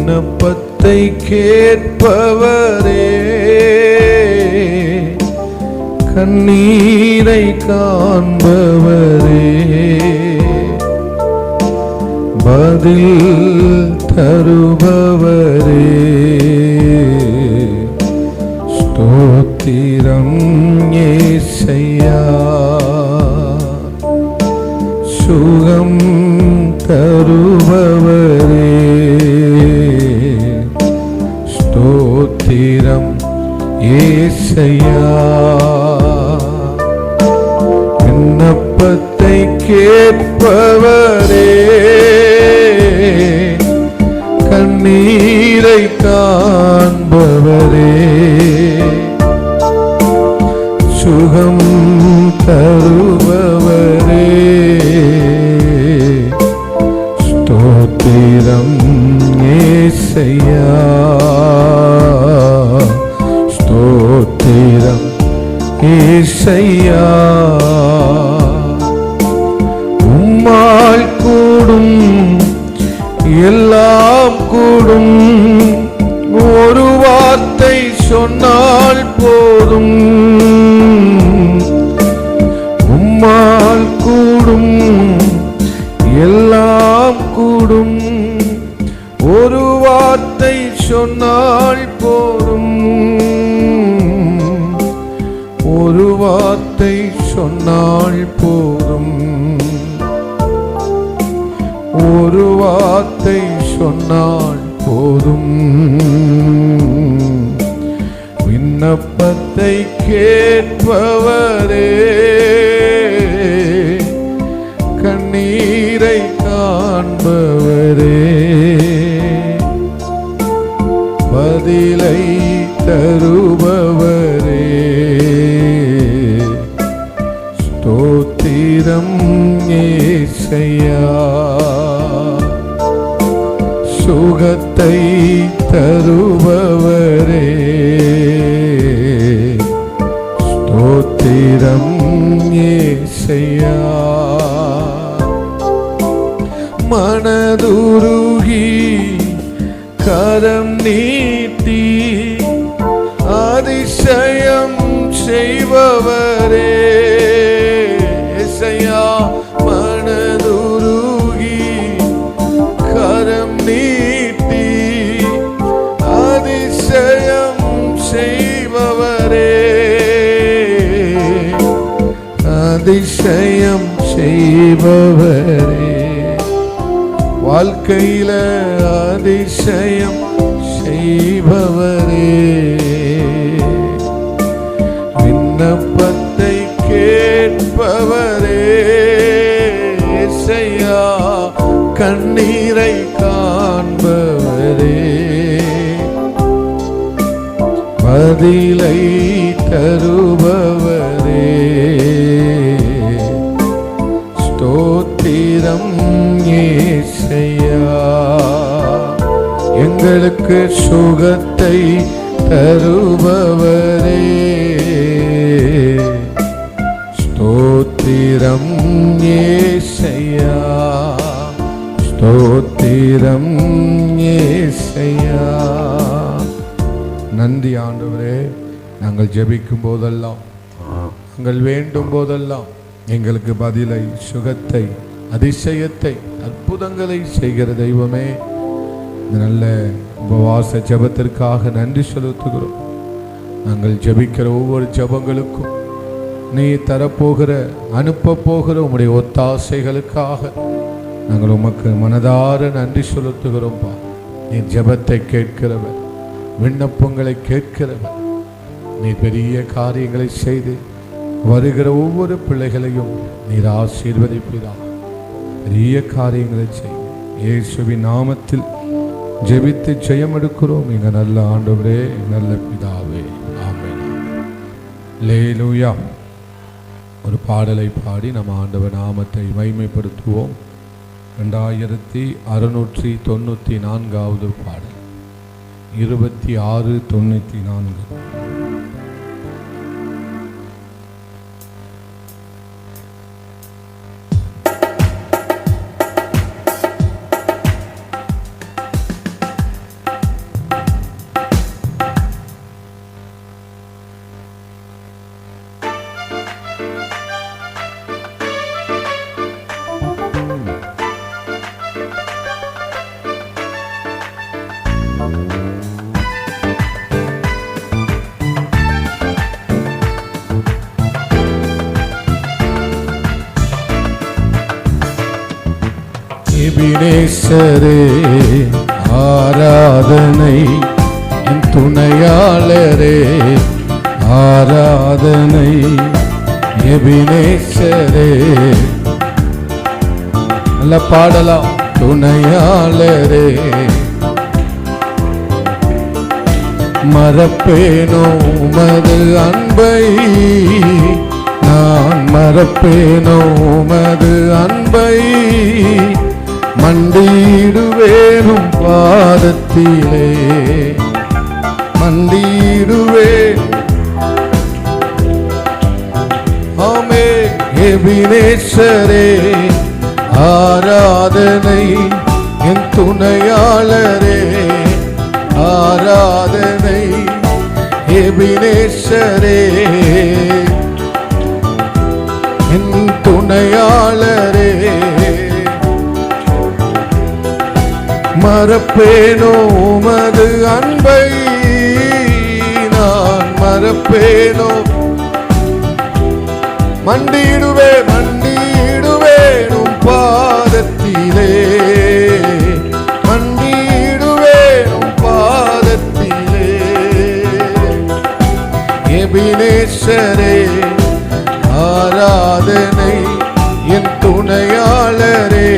விண்ணப்பத்தை கேட்பவரே, கண்ணீரை காண்பவரே, பதில் தருபவரே, ஸ்தோத்திரம் ஏசையா. சுகம் தருபவரே, ஸ்தோத்திரம் ஏசையா. விண்ணப்பத்தை கேட்பவரே, கண்ணீரை காண்பவரே, சுகம் தருபவரே, ஸ்தோத்திரம் ஏசையா. ஸ்தோத்திரம் ஏசையா. உம்மால் கூடும் எல்லாம் கூடும், ஒரு வார்த்தை சொன்னால் போதும். உம்மால் கூடும் எல்லாம் கூடும், ஒரு வார்த்தை சொன்னால் போதும். ஒரு வார்த்தை சொன்னால் போதும். ஒரு வார்த்தை சொன்னால் போதும். விண்ணப்பத்தை கேட்பவரே, கண்ணீரை காண்பவரே, பதிலை தருபவரே, ஸ்தோத்திரம் ஏசையா. சுகத்தை தருபவரே, ஸ்தோத்திரம் ஏசையா. மனதுருகி கரம் நீட்டி அதிசயம் செய்பவரே, ஏசையா. மனதுருகி கரம் நீட்டி அதிசயம் செய்பவரே, அதிசயம் செய்பவரே, வாழ்க்கையில அதிசயம் செய்பவரே. விண்ணப்பத்தை கேட்பவரே, ஏசையா. கண்ணீரை காண்பவரே, பதிலை தருபவரே, ஸ்தோத்திரம் ஏசையா. எங்களுக்கு சுகத்தை தருபவரே, ஸ்தோத்திரம் ஏசையா. ஸ்தோத்திரம் ஏசையா. நன்றி ஆண்டவரே. நாங்கள் ஜெபிக்கும் போதெல்லாம், நாங்கள் வேண்டும் போதெல்லாம் எங்களுக்கு பதிலை, சுகத்தை, அதிசயத்தை, அற்புதங்களை செய்கிற தெய்வமே, இந்த நல்ல உபவாச ஜெபத்திற்காக நன்றி செலுத்துகிறோம். நாங்கள் ஜெபிக்கிற ஒவ்வொரு ஜெபங்களுக்கும் நீ தரப்போகிற, அனுப்ப போகிற உம்முடைய ஒத்தாசைகளுக்காக நாங்கள் உமக்கு மனதார நன்றி செலுத்துகிறோம்ப்பா. நீ ஜெபத்தை கேட்கிறவர், விண்ணப்பங்களை கேட்கிறவர். நீ பெரிய காரியங்களை செய்து வருகிற ஒவ்வொரு பிள்ளைகளையும் நீர் ஆசீர்வதிப்பீராக. பெரிய காரியங்களை செய்ய இயேசுவின் நாமத்தில் ஜெபித்து ஜெயம் எடுக்கிறோம் எங்க நல்ல ஆண்டவரே, நல்ல பிதாவே. ஆமென். அல்லேலூயா. ஒரு பாடலை பாடி நம்ம ஆண்டவர் நாமத்தை மகிமைப்படுத்துவோம். 2694 பாடல், 2694. எபினேசரே ஆராதனை, என் துணையாளரே ஆராதனை. எபினேசரே நல்ல பாடலாம். துணையாளரே மறப்பேனோ உமது அன்பை, நான் மறப்பேனோ உமது அன்பை. மண்டியிடுவேனும் பாதத்திலே, மண்டியிடுவேன். ஆமே. எபினேசரே ஆராதனை, என் துணையாளரே ஆராதனை. எபினேசரே என் துணையாளரே. மறப்பேனோ உமது அன்பை, நான் மறப்பேனோ. மண்டியிடுவே மண்டியிடுவேனும் பாதத்திலே, மண்டியிடுவேனும் பாதத்திலே. எபினேசரே ஆராதனை, என் துணையாளரே.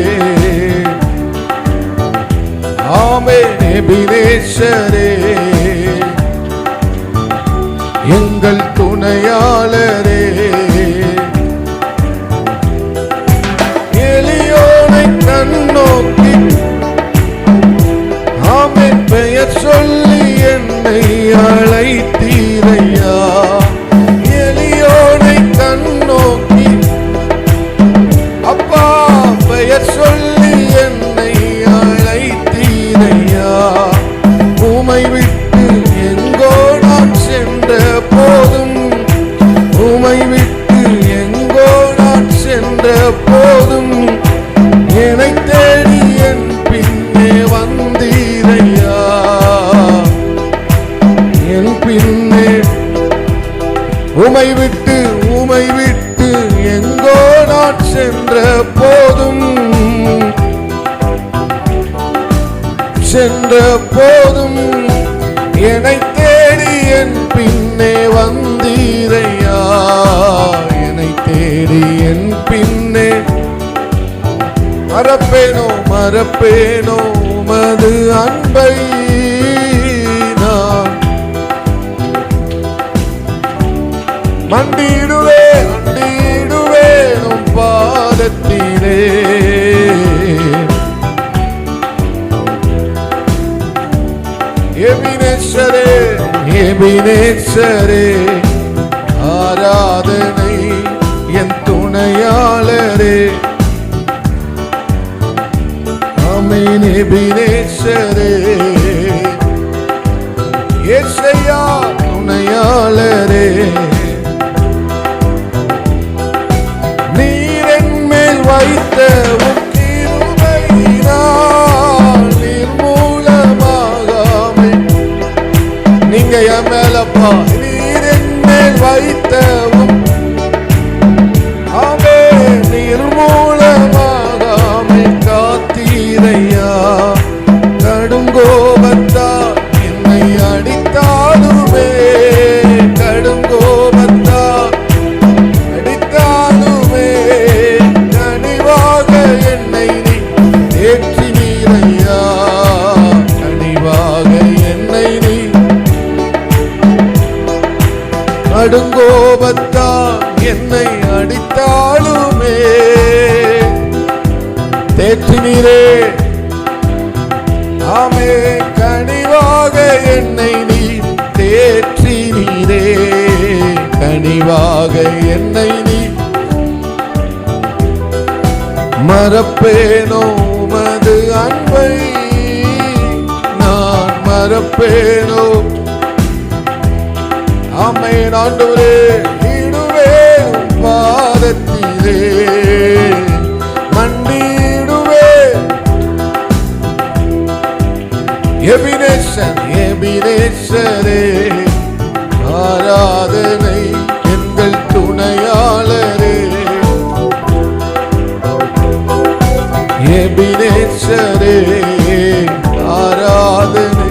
ஆமென். எபினேசரே எங்கள் துணையாளரே. எளியோனை கண்ணோக்கி, ஆமென், பெயர் சொல்லி என்னை அழைத்தீரையா. எளியோனை கண்ணோக்கி, அப்பா பெயர் சொல்லி என்னை அழைத்தீரையா. உமை விட்டு எங்கோ நான் சென்ற போதும், உமை விட்டு எங்கோ நான் சென்ற போதும், என்னை தேடி என் பின்னே வந்தீரையா. என் பின்னே உமை விட்டு எங்கோ நான் சென்ற போதும், சென்ற போதும் என்னை தேடி என் பின்னே வந்தீரையா. என்னை தேடி என் பின்னே. மறப்பேனோ மறப்பேனோ உமது அன்பை, நான் மண்டியிடுவேனும் பாதத்திலே. எபினேசரே எபினேசரே ஆராதனை, என் துணையாளரே. ஆமென். எபினேசரே யெகோவா துணையாளரே. நீர் என் மேல் வைத்த உம் கிருபையினால் நிர்மூலமாகாமல். நீங்க என் மேலப்பா, நீர் என் மேல் வைத்த உம், ஆமென், நிர்மூலமாகாமல் காத்தீரையா. கடுங்கோபத்தால் என்னை அடித்தாலுமே, கடுங்கோபத்தால் அடித்தாலுமே, கனிவாக என்னை நீ தேற்றினீரையா. கனிவாக என்னை நீ. கடுங்கோபத்தால் என்னை அடித்தாலுமே தேற்றினீரே. ஆமே. கனிவாக என்னை நீ தேற்றினீரே. கனிவாக என்னை நீ. மறப்பேனோ உமது அன்பை, நான் மறப்பேனோ. ஆமென். ஆண்டவரே இடுவேன் பாதத்திலே, மண்டியிடுவேன். எபினேசரே ஆராதனை, எங்கள் துணையாளரே. எபினேசரே எபினேசரே ஆராதனை.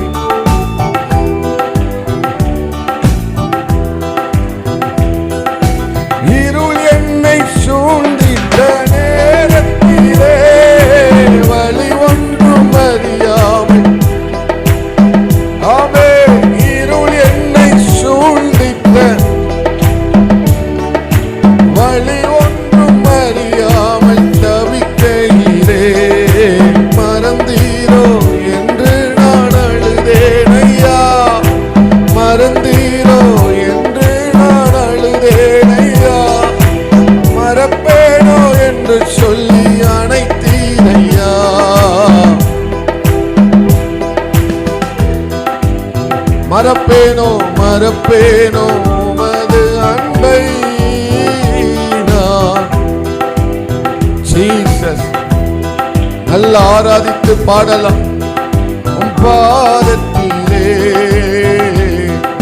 இருள் என்னை சூழ்ந்திட்ட நேரத்திலே வழி ஒன்றும் அறியாமல், ஆமே, இருள் என்னை சூழ்ந்திட்ட வழி ஒன்றும் அறியாமல் தவிக்கையிலே மறந்தீரோ என்று நான் அழுதேன் ஐயா, மறந்தீரோ என்று நான் அழுதேன் ஐயா, மறப்பேனோ என்று சொல்லி அணைத்தீர் ஐயா, மறப்பேனோ மறப்பேனோ உமது அன்பை நான். ஜீசஸ், நல்ல ஆராதித்து பாடலாம். உம் பாதத்திலே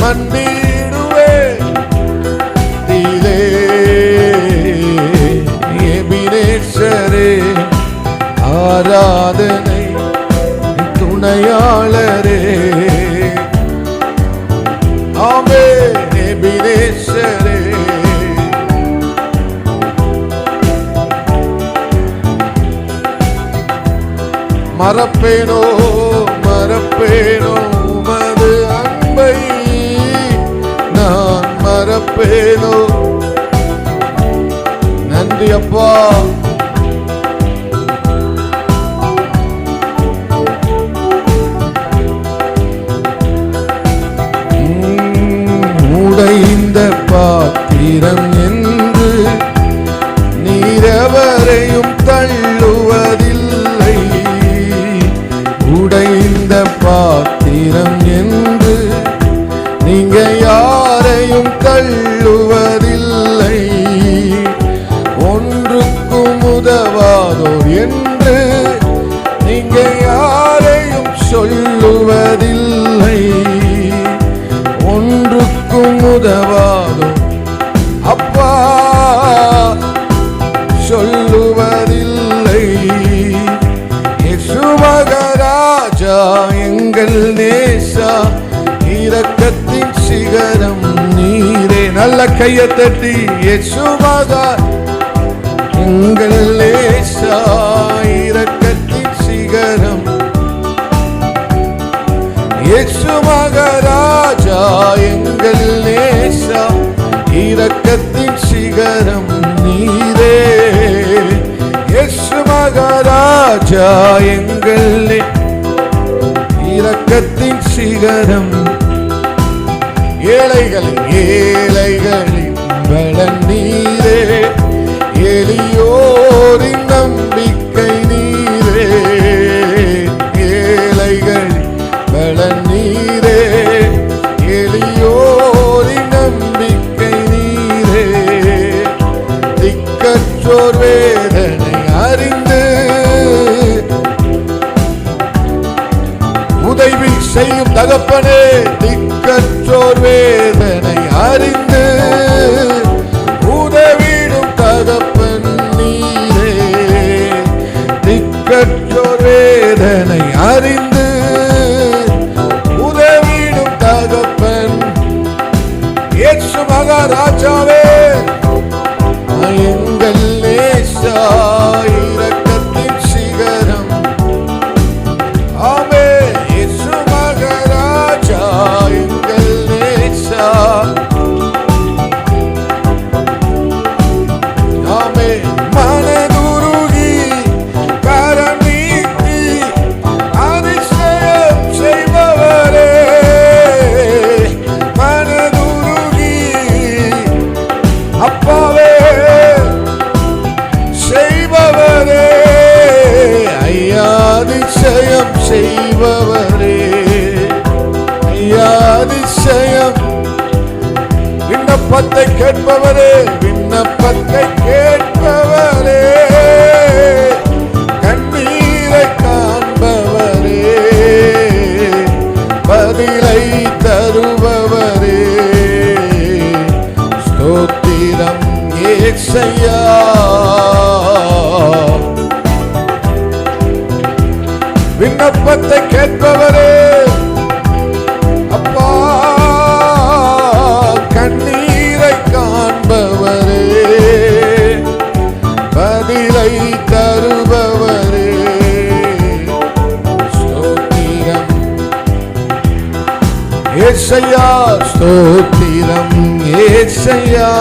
மன்னிடுவே தீலே எபினேசரே ஆராதனை துணையாளரே, ஆமே, எபினேசரே. மறப்பேனோ மறப்பேனோ உமது அன்பை நான், மறப்பேனோ. நன்றி அப்பா. உடைந்த பாத்திரம் என்று நீரவரையும் தள்ளுவதில்லை, உடைந்த பாத்திரம் என்று நீங்க யாரையும் தள்ளுவதில்லை, ஒன்றுக்கும் உதவாதோர் என்று நீங்க யாரையும் சொல்லுவதில்லை, ஒன்றுக்கும் உதவாதோ அப்பா சொல்லுவதில்லை. இயேசு மகாராஜா எங்கள் நேசா, இரக்கத்தின் சிகரம் நீரே. நல்ல கையை தட்டி இயேசு மகா எங்கள் நேசா, இரக்கத்தின் சிகரம். இயேசு மகாராஜா எங்கள் நேசா, இரக்கத்தின் சிகரம் நீரே. இயேசு மகாராஜா எங்கள் இரக்கத்தின் சிகரம். ஏழைகளின் பலன் நீரே, எளியோரின் நம்பிக்கை நீரே, ஏழைகளின் பலன் நீரே, எளியோரின் நம்பிக்கை நீரே. திக்கற்றோர் வேதனை அறிந்து உதவி செய்யும் தகப்பனே, திக்கற்றோர் வேதனை அறிந்து உதவிடும் தகப்பன் நீரே. திக்கற்றோர் வேதனை அறிந்து உதவிடும் தகப்பன் இயேசு மகாராஜாவே, எங்கள் நேசா, இரக்கத்தின் சிகரம். ஆமே, இயேசு மகாராஜா எங்கள் நேசா, ஆமே. மனதுருகி கரம் நீட்டி அதிசயம் செய்பவரே, மனதுருகி அப்பாவே செய்பவரே, ஐயா அதிசயம் செய்பவரே, ஐயா அதிசயம். விண்ணப்பத்தை கேட்பவரே, விண்ணப்பத்தை கேட்பவரே, கண்ணீரை காண்பவரே, பதிலை தருபவரே, ஸ்தோத்திரம் ஏசையா. விண்ணப்பத்தை கேட்பவரே, அப்பா கண்ணீரை காண்பவரே, பதிலை தருபவரே, ஸ்தோத்திரம் ஏசையா, ஸ்தோத்திரம் ஏசையா.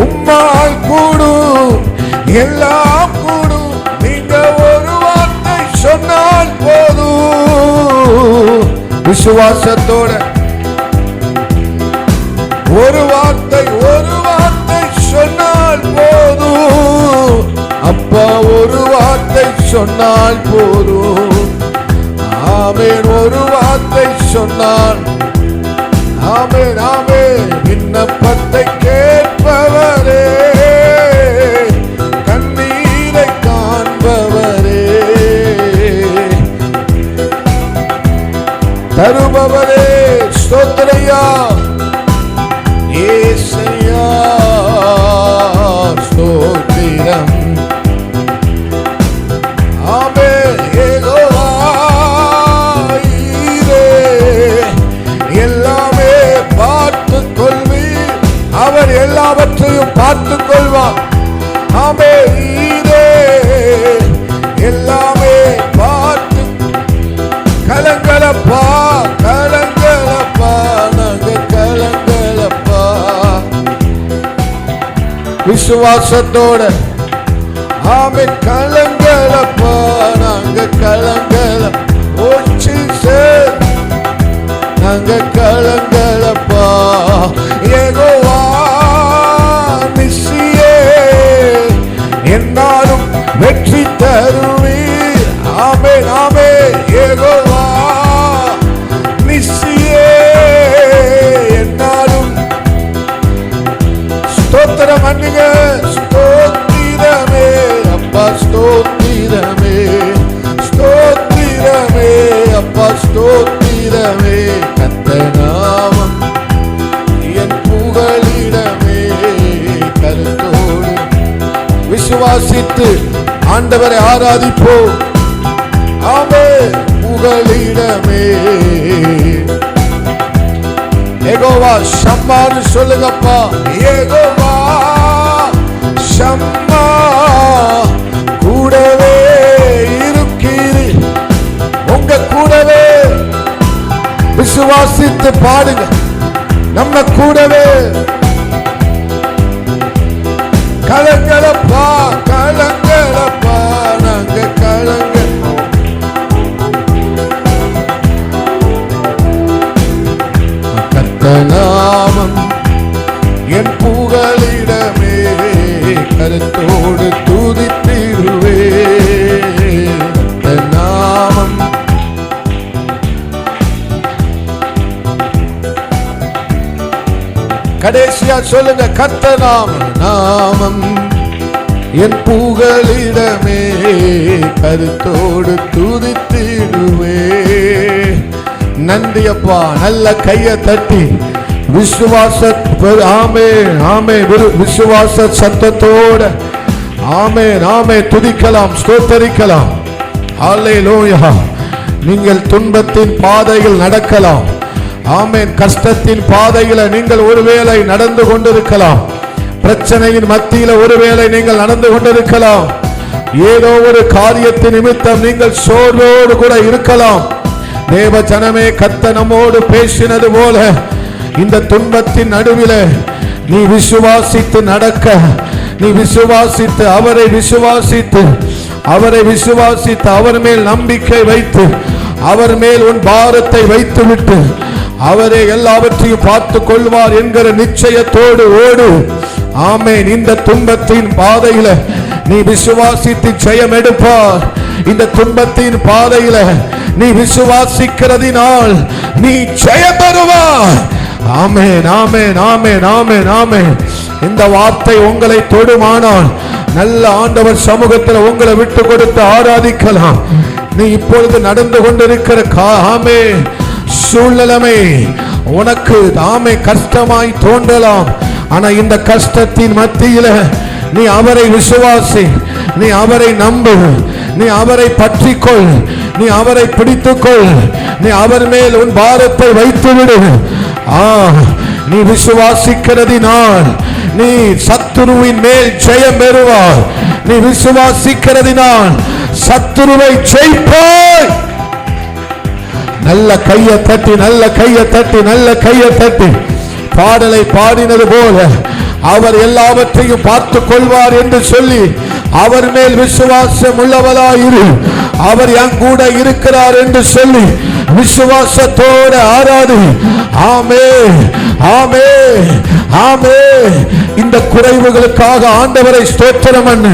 உம்மால் கூடும் எல்லாம் கூடும், நீங்க ஒரு வார்த்தை சொன்னால் போதும். விசுவாசத்தோட ஒரு வார்த்தை சொன்னால் போதும். அப்பா ஒரு வார்த்தை சொன்னால் போதும். ஆமென். ஒரு வார்த்தை சொன்னால், ஆமென் ஆமென். விண்ணப்பத்தை கேட்பவரே, கண்ணீரை காண்பவரே, தருபவரே, ஸ்தோத்திரையா ஏசையா, ஸ்தோத்திரம். ஆமென். யெகோவா ஈரே, எல்லாமே பார்த்துக் கொள்வீர், அவர் எல்லாவற்றையும் பார்த்துக் கொள்வார். ஆமென். ஈரே, எல்லாமே பார்த்து கலங்களப்பா, கலங்களப்பா, நாங்க கலங்களப்பா. விசுவாசத்தோட ஆமென் கலங்களப்பா, நாங்க கலங்கள நாங்க கலங்களப்பா. யெகோவா நிசியே, என்னாலும் வெற்றி தருவீர். ஆமென் ஆமென். யெகோவா நிசியே, என்னாலும் ஸ்தோத்திரம் பண்ணுங்க. ஸ்தோத்திரமே அப்பா, ஸ்தோத்திரமே, ஸ்தோத்திரமே அப்பா, ஸ்தோத்திரமே. கர்த்தர் நாமம் என் புகலிடமே. கருத்தோடு விசுவாசித்து ஆண்டவரை ஆராதிப்போம். ஆமென். புகலிடமே. யெகோவா ஷம்மான்னு சொல்லுங்கப்பா. யெகோவா ஷம்மா, கூடவே இருக்கிறீ, உங்க கூடவே. விசுவாசித்து பாடுங்க, நம்ம கூடவே. கலங்களப்பா, கலங்களப்பா, நாங்க கலங்க. நாமம் என் புகலிடமே. கருத்தோடு துதித்திடுவே. நாமம் கடைசியா சொல்லுங்க, கர்த்தர் நாமம் என் புகலிடமே. கருத்தோடு துதித்திடுவே. நன்றி அப்பா. நல்ல கையை தட்டி விசுவாச, ஆமென் ஆமென், விசுவாச சத்தத்தோட ஆமென் ஆமென் துதிக்கலாம், ஸ்தோத்தரிக்கலாம். ஹல்லேலூயா. நீங்கள் துன்பத்தின் பாதையில் நடக்கலாம். ஆமென். கஷ்டத்தின் பாதையில நீங்கள் ஒருவேளை நடந்து கொண்டிருக்கலாம். பிரச்சனையின் மத்தியில ஒருவேளை நீங்கள் நடந்து கொண்டிருக்கலாம். ஏதோ ஒரு காரியத்தின் நிமித்தம் நீங்கள் சோர்வோடு கூட இருக்கலாம். தேவ ஜனமே, கர்த்தர் நம்மோடு பேசினது போல இந்த துன்பத்தின் நடுவில் நீ விசுவாசித்து நடக்க, நீ விசுவாசித்து அவரை விசுவாசித்து அவர் மேல் நம்பிக்கை வைத்து அவர் மேல் உன் பாரத்தை வைத்துவிட்டு அவரே எல்லாவற்றையும் பார்த்து கொள்வார் என்கிற நிச்சயத்தோடு ஓடு. ஆமென். இந்த துன்பத்தின் பாதையில நீ விசுவாசித்து ஜெயம் எடுப்பார். இந்த துன்பத்தின் பாதையில நீ விசுவாசிக்கிறதினால் நீ ஜெயம் பெறுவார். ஆமென் ஆமென் ஆமென் ஆமென் ஆமென். இந்த வார்த்தை உங்களை தொடுமானால் நல்ல ஆண்டவர் சமூகத்தில் உங்களை விட்டு கொடுத்து ஆராதிக்கலாம். நீ இப்பொழுது நடந்து கொண்டிருக்கிற ஆமென் சூழ்நிலைமை உனக்கு கஷ்டமாய் தோன்றலாம். ஆனா இந்த கஷ்டத்தின் மத்தியில நீ அவரை விசுவாசி, நீ அவரை நம்பு, நீ அவரை பற்றிக்கொள், நீ அவரை பிடித்துக்கொள், நீ அவர் மேல் உன் பாரத்தை வைத்துவிடு. நீ விசுவாசிக்கிறதினால் நீ சத்துருவின் மேல் ஜெயம் பெறுவாய். நீ விசுவாசிக்கிறதினால் சத்துருவை ஜெயிப்பாய். நல்ல கையை தட்டி, நல்ல கையை தட்டி, நல்ல கையை தட்டி பாடலை பாடினது போல அவர் எல்லாவற்றையும் பார்த்து கொள்வார் என்று சொல்லி அவர் மேல் விசுவாசம் உள்ளவளாயிரு. அவர் என் கூட இருக்கிறார் என்று சொல்லி விசுவாசத்தோடு ஆராதி. ஆமே, ஆமே, ஆமே. இந்த குறைவுகளுக்காக ஆண்டவரை ஸ்தோத்திரம் பண்ணு.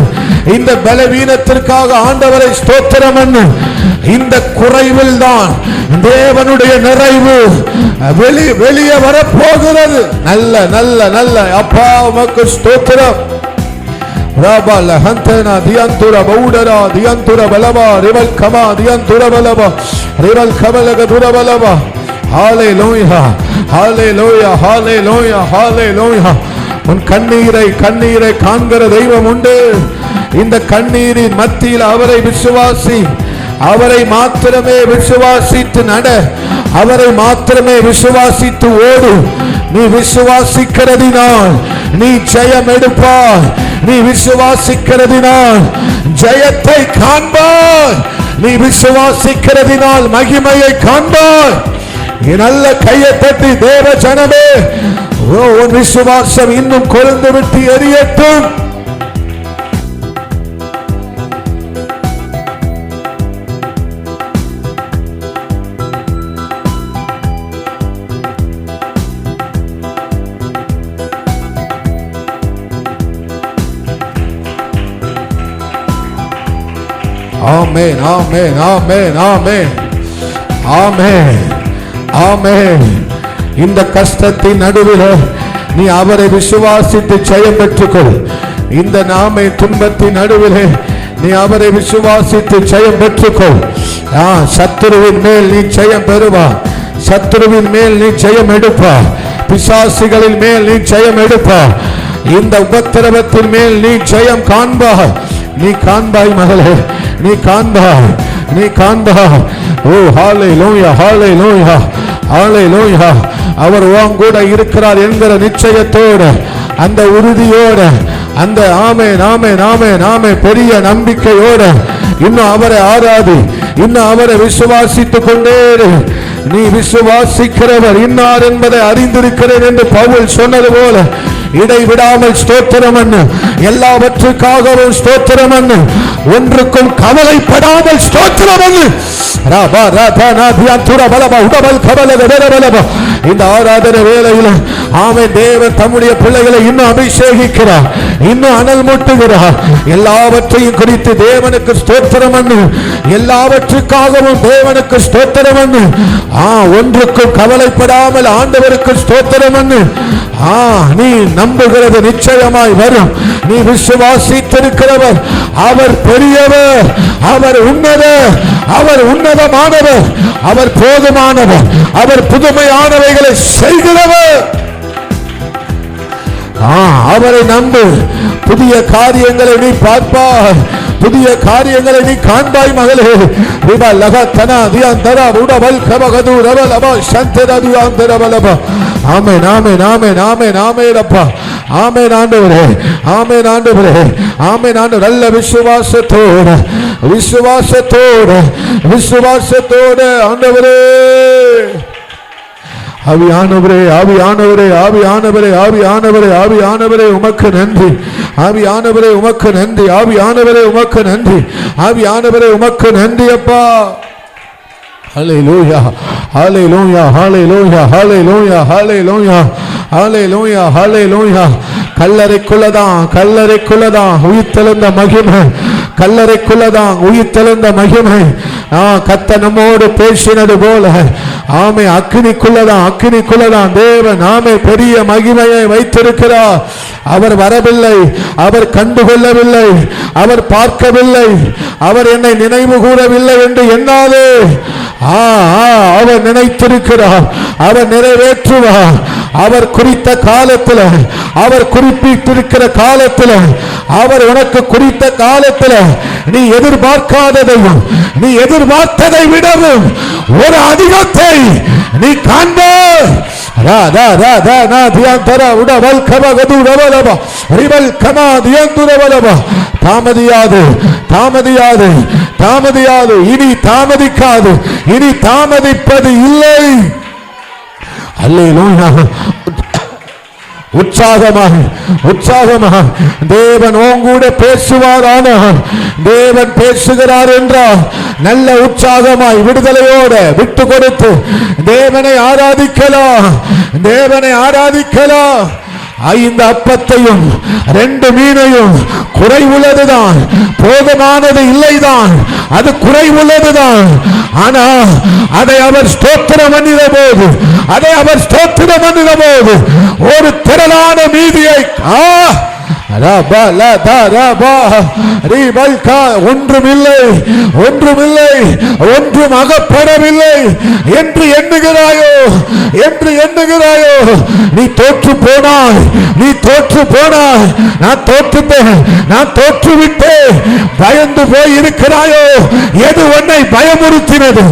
இந்த பலவீனத்திற்காக ஆண்டவரை ஸ்தோத்திரம் பண்ணு. இந்த குறைவில் தான் தேவனுடைய நிறைவு வெளியே வரப்போகிறது. நல்ல நல்ல நல்ல அப்பா உமக்கு ஸ்தோத்திரம். ராபால ஹந்தனா தியந்துர பௌடரா தியந்துர பலவா ரிவல் கமா தியந்துர பலவா ரிவல் கமலக துர பலவா. ஹalleluya, ஹalleluya, ஹalleluya, ஹalleluya. உன் கண்ணீரை காண்கிற தெய்வம் உண்டு. இந்த கண்ணீரின் மத்தியில் அவரை விசுவாசி. அவரை மாத்திரமே விசுவாசித்து நட. அவரை மாத்திரமே விசுவாசித்து ஓடு. நீ விசுவாசிக்கிறதினால் நீ ஜெயம் எடுப்பாய். நீ விசுவாசிக்கிறதினால் ஜெயத்தை காண்பாய். நீ விசுவாசிக்கிறதினால் மகிமையை காண்பாய். நல்ல கையை தட்டி தேவ ஜனமே, உன் விசுவாசம் இன்னும் கொழுந்து விட்டு எரியட்டும். ஆமென், ஆமென், ஆமென், ஆமென், ஆமென், ஆமென். இந்த கஷ்டத்தின் நடுவில் நீ அவரை விசுவாசித்து ஜெயம் பெற்றுக்கொள். இந்த நாமே துன்பத்தின் நடுவில் நீ அவரை விசுவாசித்து ஜெயம் பெற்றுக்கொள். சத்துருவின் மேல் நீ ஜெயம் பெறுவா. சத்துருவின் மேல் நீ ஜெயம் எடுப்பா. பிசாசுகளின் மேல் நீ ஜெயம் எடுப்பா. இந்த உபத்திரவத்தின் மேல் நீ ஜெயம் காண்பா. நீ காண்பாய் மகளே, நீ காண்பாய், நீ காண்பாய். ஓ ஹalleluya, ஹalleluya, ஹalleluya. அவர் உன் கூட இருக்கிறார் என்கிற நிச்சயத்தோடு, அந்த உறுதியோடு, அந்த ஆமென், ஆமென், ஆமென், ஆமென் பெரிய நம்பிக்கையோடு இன்னும் அவரை ஆராதி, இன்னும் அவரை விசுவாசித்துக் கொண்டே. நீ விசுவாசிக்கிறவர் இன்னார் என்பதை அறிந்திருக்கிறேன் என்று பவுல் சொன்னது போல இடைவிடாமல் ஸ்தோத்திரம் பண்ணு. எல்லாவற்றுக்காகவும் ஸ்தோத்திரம் பண்ணு. ஒன்றுக்கும் கவலைப்படாமல் ஸ்தோத்திரம் பண்ணு. இந்த ஆராதனை வேளையில் ஆமென் தேவன் தம்முடைய பிள்ளைகளை இன்னும் அபிஷேகிக்கிறார், இன்னும் அனல் மூட்டுகிறார். எல்லாவற்றையும் குறித்து தேவனுக்கு ஸ்தோத்திரம் பண்ணு. எல்லாவற்றுக்காகவும் தேவனுக்கு ஸ்தோத்திரம் பண்ணு. ஒன்றுக்கும் கவலைப்படாமல் ஆண்டவருக்கு ஸ்தோத்திரம் பண்ணு. நீ நம்புகிறது நிச்சயமாய் வரும். நீ விசுவாசித்திருக்கிறவர் அவர் பெரியவர், அவர் உன்னதர், அவர் உன்னதமானவர், அவர் போதுமானவர், அவர் புதுமையானவைகளை செய்கிறவர். அவரை நம்பு. புதிய காரியங்களை நீ பார்ப்பாய், புதிய காரியங்களை நீ காண்பாய் மகளே. ஆமென், ஆமென், ஆமென், ஆமென், ஆமென் அப்பா. ஆமென் ஆண்டவரே, ஆமென் ஆண்டவரே, ஆமென் ஆண்டவரே. நல்ல விசுவாசத்தோடு, விசுவாசத்தோடு, விசுவாசத்தோடு ஆண்டவரே. ஆவியானவரே, ஆவியானவரே, ஆவியானவரே, ஆவியானவரே, ஆவியானவரே உமக்கு நன்றி. ஆவியானவரே உமக்கு நன்றி. ஆவியானவரே உமக்கு நன்றி. ஆவியானவரே உமக்கு நன்றி அப்பா. ஹல்லேலூயா, ஹல்லேலூயா, ஹல்லேலூயா, ஹல்லேலூயா, ஹல்லேலூயா, ஹல்லேலூயா, ஹல்லேலூயா. கல்லறைக்குள்ளதான், கல்லறைக்குள்ளதான் உயிர்த்தெழுந்த மகிமை. கல்லறைக்குள்ளதான் உயிர்த்தெழுந்த மகிமை. கர்த்தர் நம்மோடு பேசினது போல ஆமே அக்கினிக்குள்ளதான், அக்கினிக்குள்ளதான் தேவன் ஆமே பெரிய மகிமையை வைத்திருக்கிறார். அவர் வரவில்லை, அவர் கண்டுகொள்ளவில்லை, அவர் பார்க்கவில்லை, அவர் என்னை நினைவு கூறவில்லை என்று எண்ணாதே. அவர் நினைத்திருக்கிறார், அவர் நிறைவேற்றுவார். அவர் குறித்த காலத்தில், அவர் குறிப்பிட்டிருக்கிற காலத்தில், அவர் உனக்கு குறித்த காலத்தில் நீ எதிர்பார்க்காததையும் நீ எதிர்பார்த்ததை விடவும் ஒரு அதிகத்தை நீ காண்பாய். தாமதியாது, தாமதியாது, தாமதியாது, இனி தாமதிக்காது, இனி தாமதிப்பது இல்லை. அல்லேலூயா. உற்சாகமாக, உற்சாகமாக தேவன் உங்கூட பேசுவாரானால், தேவன் பேசுகிறார் என்றால் நல்ல உற்சாகமாய் விடுதலையோட விட்டு கொடுத்து தேவனை ஆராதிக்கலாம், தேவனை ஆராதிக்கலாம். 5 அப்பத்தையும் 2 மீனையும் குறைவுள்ளதுதான், போதுமானது இல்லைதான், அது குறைவுள்ளதுதான். ஆனா அதை அவர் ஸ்தோத்திரம் பண்ணின போது, அதை அவர் ஸ்தோத்திரம் பண்ணின போது ஒரு திரளான மீதியை ஒன்றுமில்லை, ஒன்றுமில்லை, ஒன்றும் அகப்படவில்லை என்று எண்ணுகிறாயோ, என்று எண்ணுகிறாயோ, நீ தோற்று போனாய், நீ தோற்று போனாய். நான் தோற்றுட்டேன், நான் தோற்றுவிட்டேன், பயந்து போய் இருக்கிறாயோ? எது உன்னை பயமுறுத்தினது,